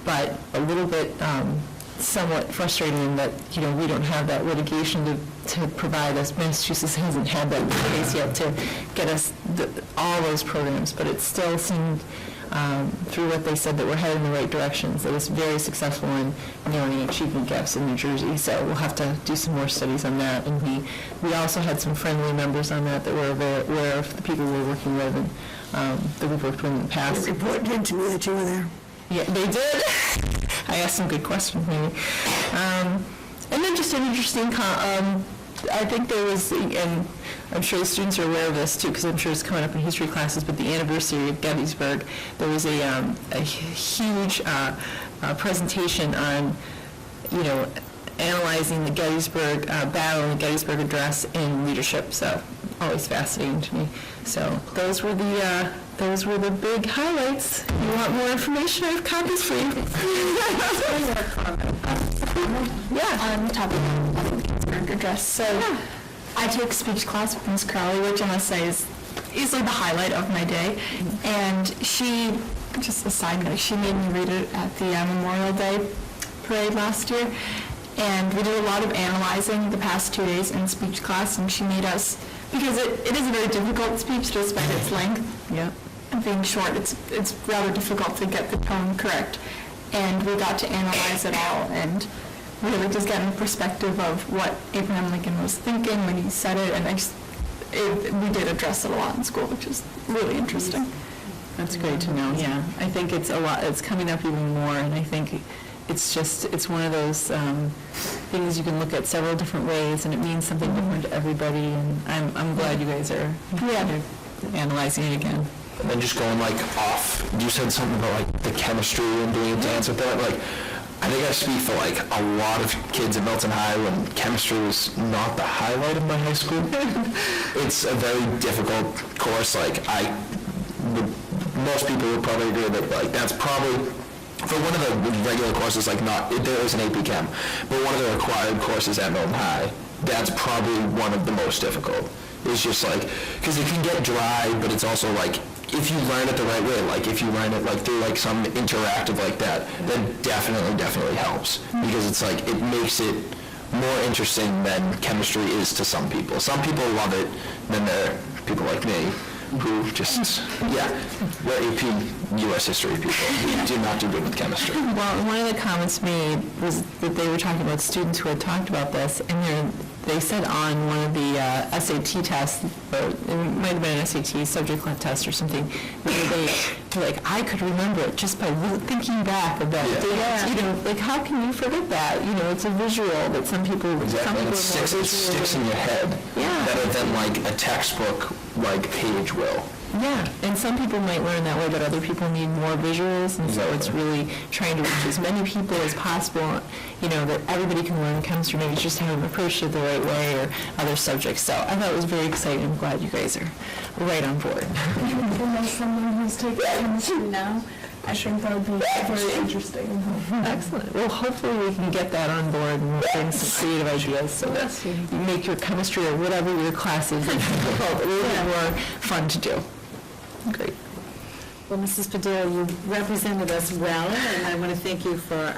but a little bit somewhat frustrating in that, we don't have that litigation to provide us. Massachusetts hasn't had that case yet to get us all those programs, but it still seemed, through what they said, that we're headed in the right directions. It was very successful in narrowing achievement gaps in New Jersey, so we'll have to do some more studies on that. And we also had some friendly members on that were aware of the people we were working with and that we've worked with in the past. They reported in to me that you were there. Yeah, they did. I asked some good questions, maybe. And then just an interesting, I think there was, and I'm sure the students are aware of this too, because I'm sure it's coming up in history classes, but the anniversary of Gettysburg, there was a huge presentation on, analyzing the Gettysburg battle and the Gettysburg Address in leadership. So always fascinating to me. So those were the big highlights. You want more information? I have copies for you. Yeah, on the topic of the Gettysburg Address. So I took speech class with Ms. Crowley, which I must say is easily the highlight of my day. And she, just a side note, she made me read it at the Memorial Day parade last year. And we did a lot of analyzing the past 2 days in speech class, and she made us, because it is a very difficult speech despite its length. Yeah. And being short, it's rather difficult to get the tone correct. And we got to analyze it all and really just get a perspective of what Abraham Lincoln was thinking when he said it. And we did address it a lot in school, which is really interesting. That's great to know, yeah. I think it's a lot, it's coming up even more, and I think it's one of those things you can look at several different ways, and it means something different to everybody, and I'm glad you guys are analyzing it again. And then just going off, you said something about the chemistry and doing a dance with that. I think I speak for a lot of kids at Milton High when chemistry was not the highlight of my high school. It's a very difficult course. Most people would probably agree that that's probably, for one of the regular courses, there is an AP Chem, but one of the required courses at Milton High, that's probably one of the most difficult. It's just because it can get dry, but it's also if you learn it the right way, if you learn it through some interactive that definitely helps, because it's it makes it more interesting than chemistry is to some people. Some people love it, then there are people like me who just, we're AP U.S. history people. We do not do good with chemistry. Well, one of the comments made was that they were talking about students who had talked about this, and they said on one of the SAT tests, or it might have been an SAT subject test or something, they're like, I could remember it just by thinking back about it. How can you forget that? It's a visual that some people... Exactly, it sticks in your head better than a textbook page will. Yeah, and some people might learn that way, but other people need more visuals, and so it's really trying to reach as many people as possible, that everybody can learn chemistry, maybe just haven't approached it the right way, or other subjects. So I thought it was very exciting. I'm glad you guys are right on board. As someone who's taking chemistry now, I think that would be very interesting. Excellent. Well, hopefully we can get that on board and bring some creative ideas so that you make your chemistry or whatever your class is a little bit more fun to do. Great. Well, Mrs. Padilla, you represented us well, and I want to thank you for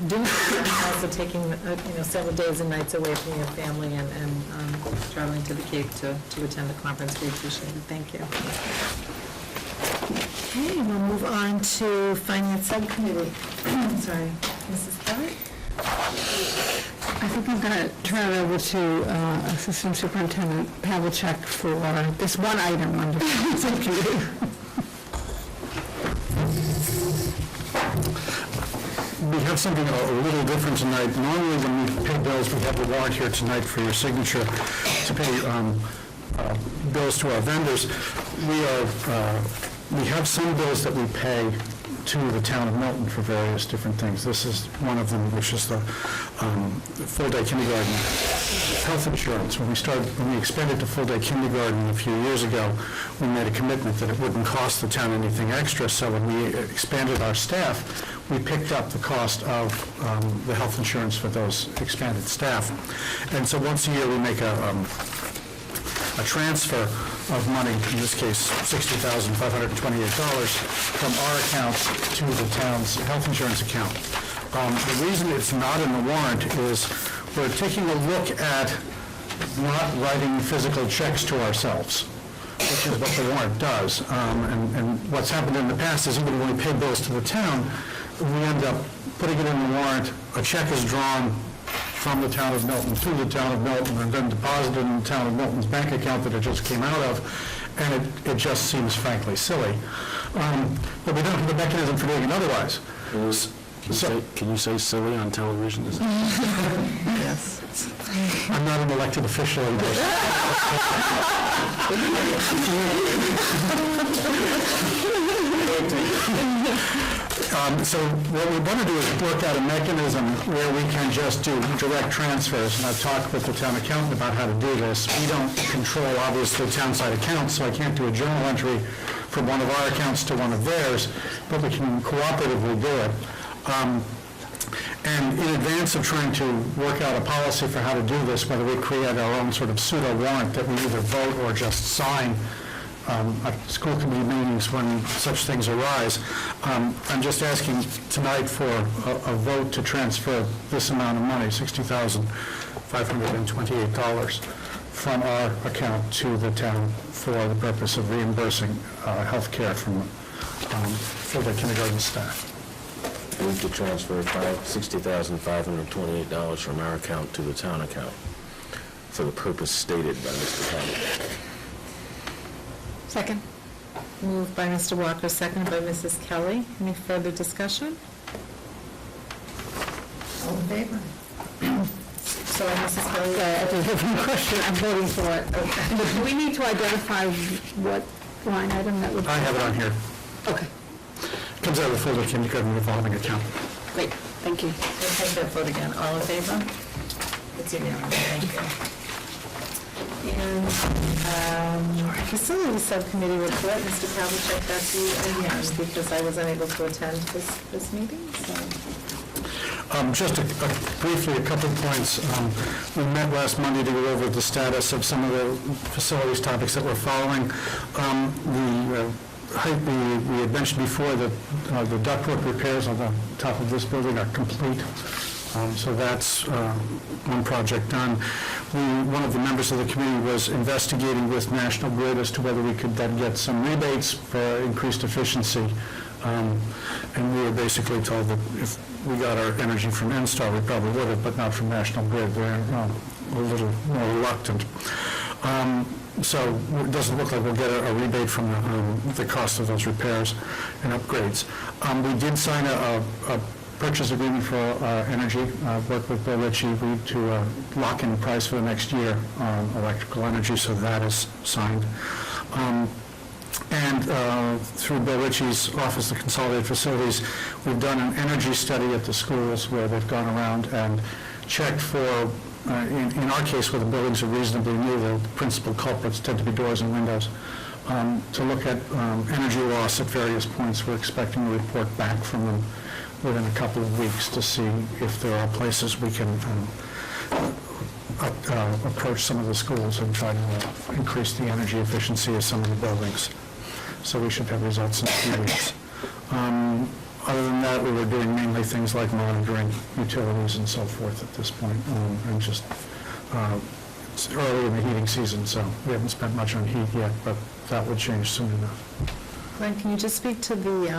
doing it, and also taking several days and nights away from your family and traveling to the Cape to attend the conference. We appreciate it. Thank you. Okay, we'll move on to Finance Subcommittee. Sorry, Mrs. Kelly? I think I'm going to turn it over to Assistant Superintendent Pavlicek for this one item on the subcommittee. We have something a little different tonight. Normally, when we pay bills, we have the warrant here tonight for your signature to pay bills to our vendors. We have some bills that we pay to the town of Milton for various different things. This is one of them, which is the full-day kindergarten health insurance. When we expanded to full-day kindergarten a few years ago, we made a commitment that it wouldn't cost the town anything extra. So when we expanded our staff, we picked up the cost of the health insurance for those expanded staff. And so once a year, we make a transfer of money, in this case $60,528, from our account to the town's health insurance account. The reason it's not in the warrant is we're taking a look at not writing physical checks to ourselves, which is what the warrant does. And what's happened in the past is even when we pay bills to the town, we end up putting it in the warrant, a check is drawn from the town of Milton to the town of Milton and then deposited in the town of Milton's bank account that it just came out of, and it just seems frankly silly. But we don't have the mechanism for doing it otherwise. Can you say silly on television? Yes. I'm not an elected official. So what we want to do is work out a mechanism where we can just do direct transfers, and I've talked with the town accountant about how to do this. We don't control, obviously, town side accounts, so I can't do a journal entry from one of our accounts to one of theirs, but we can cooperatively do it. And in advance of trying to work out a policy for how to do this, whether we create our own sort of pseudo warrant that we either vote or just sign at school committee meetings when such things arise, I'm just asking tonight for a vote to transfer this amount of money, $60,528, from our account to the town for the purpose of reimbursing health care from full-day kindergarten staff. Move to transfer $60,528 from our account to the town account for the purpose stated by Mr. Kelly. Second. Moved by Mr. Walker, seconded by Mrs. Kelly. Any further discussion? All in favor? Sorry, Mrs. Kelly. I do have one question. I'm voting for it. But do we need to identify what line item that would? I have it on here. Okay, Comes out of the full-day kindergarten revolving account. great, thank you. We'll take that vote again. All in favor? It's unanimous. Thank you. And Facilities Subcommittee report, Mr. Pavlicek, that's you again, because I was unable to attend this meeting, so. Just briefly, a couple of points. We met last Monday to go over the status of some of the facilities topics that we're following. We had mentioned before that the ductwork repairs on the top of this building are complete. So that's one project done. One of the members of the committee was investigating with National Grid as to whether we could then get some rebates for increased efficiency. And we were basically told that if we got our energy from N-Star, we probably would have, but not from National Grid. They're a little more reluctant. So it doesn't look like we'll get a rebate from the cost of those repairs and upgrades. We did sign a purchase agreement for energy, work with Bill Ritchie to lock in the price for the next year on electrical energy, so that is signed. And through Bill Ritchie's Office of Consolidated Facilities, we've done an energy study at the schools where they've gone around and checked for, in our case, where the buildings are reasonably new, the principal culprits tend to be doors and windows, to look at energy loss at various points. We're expecting a report back from them within a couple of weeks to see if there are places we can approach some of the schools and try to increase the energy efficiency of some of the buildings. So we should have results in a few weeks. Other than that, we were doing mainly things like monitoring utilities and so forth at this point, and just it's early in the heating season, so we haven't spent much on heat yet, but that will change soon enough. Glenn, can you just speak to the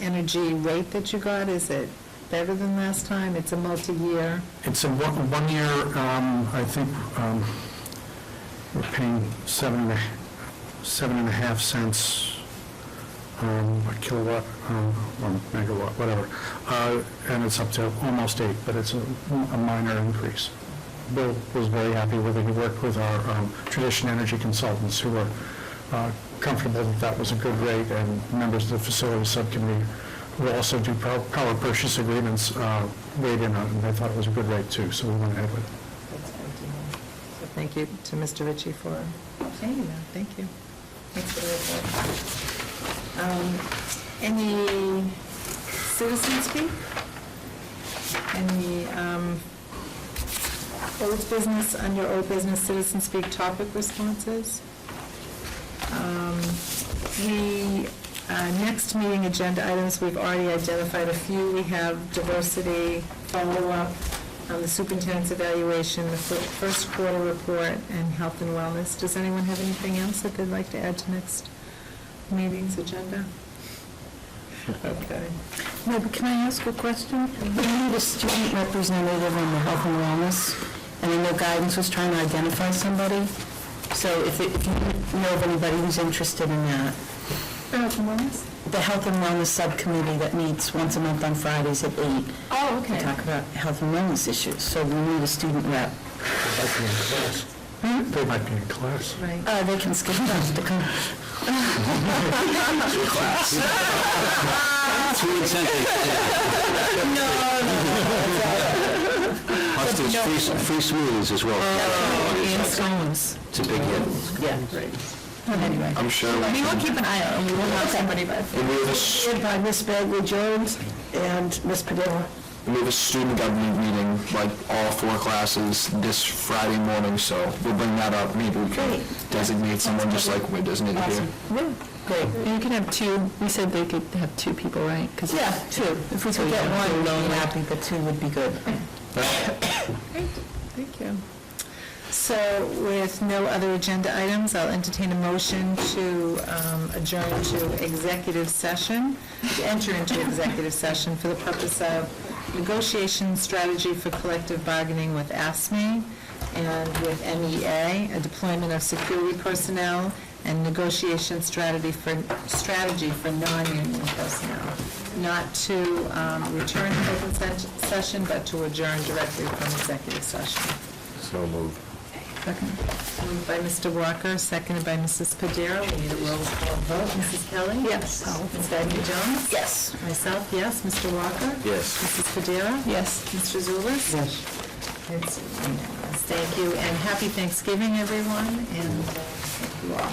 energy rate that you got? Is it better than last time? It's a multi-year? It's a one-year, I think we're paying 7.5 cents a kilowatt or megawatt, whatever, and it's up to almost 8, but it's a minor increase. Bill was very happy with it. He worked with our Tradition Energy consultants who were comfortable that that was a good rate, and members of the Facilities Subcommittee who also do power purchase agreements weighed in on it, and they thought it was a good rate too, so we went ahead with it. That's good to know. So thank you to Mr. Ritchie for saying that. Thank you. Thanks for the report. Any citizen speak? Any old business, under old business citizen speak topic responses? We Next meeting agenda items, we've already identified a few. We have diversity follow-up, the superintendent's evaluation, the first quarter report, and health and wellness. Does anyone have anything else that they'd like to add to next meeting's agenda? Okay. No, but can I ask a question? We need a student representative on the health and wellness, and I know guidance was trying to identify somebody. So if you know of anybody who's interested in that. Health and wellness? The health and wellness subcommittee that meets once a month on Fridays at 8. Oh, okay. To talk about health and wellness issues. So we need a student rep. They might be in class. Right. They can skip class to come. Two incentives. Plus there's free smoothies as well. And scones. It's a big hit. Yeah. Anyway. I'm sure. We will keep an eye out, and we will have somebody by. Led by Ms. Bagley Jones and Ms. Padilla. We have a student government meeting, like all 4 classes, this Friday morning, so we'll bring that up. Maybe we can designate someone just like we're designated here. Great. And you can have 2, we said they could have 2 people, right? 'Cause Yeah, 2. If we could get one, we'd be happy, but 2 would be good. Thank you. So with no other agenda items, I'll entertain a motion to adjourn to executive session, to enter into executive session for the purpose of negotiation strategy for collective bargaining with ASME and with MEA, a deployment of security personnel, and negotiation strategy for non-union personnel, not to return to open session, but to adjourn directly from executive session. So moved. Second. Moved by Mr. Walker, seconded by Mrs. Padilla. We need a roll call vote. Mrs. Kelly? Yes. Ms. Bagley Jones? Yes. Myself, yes. Mr. Walker? Yes. Mrs. Padilla? Yes. Mr. Zulis? Yes. It's unanimous. Thank you, and happy Thanksgiving, everyone, and thank you all.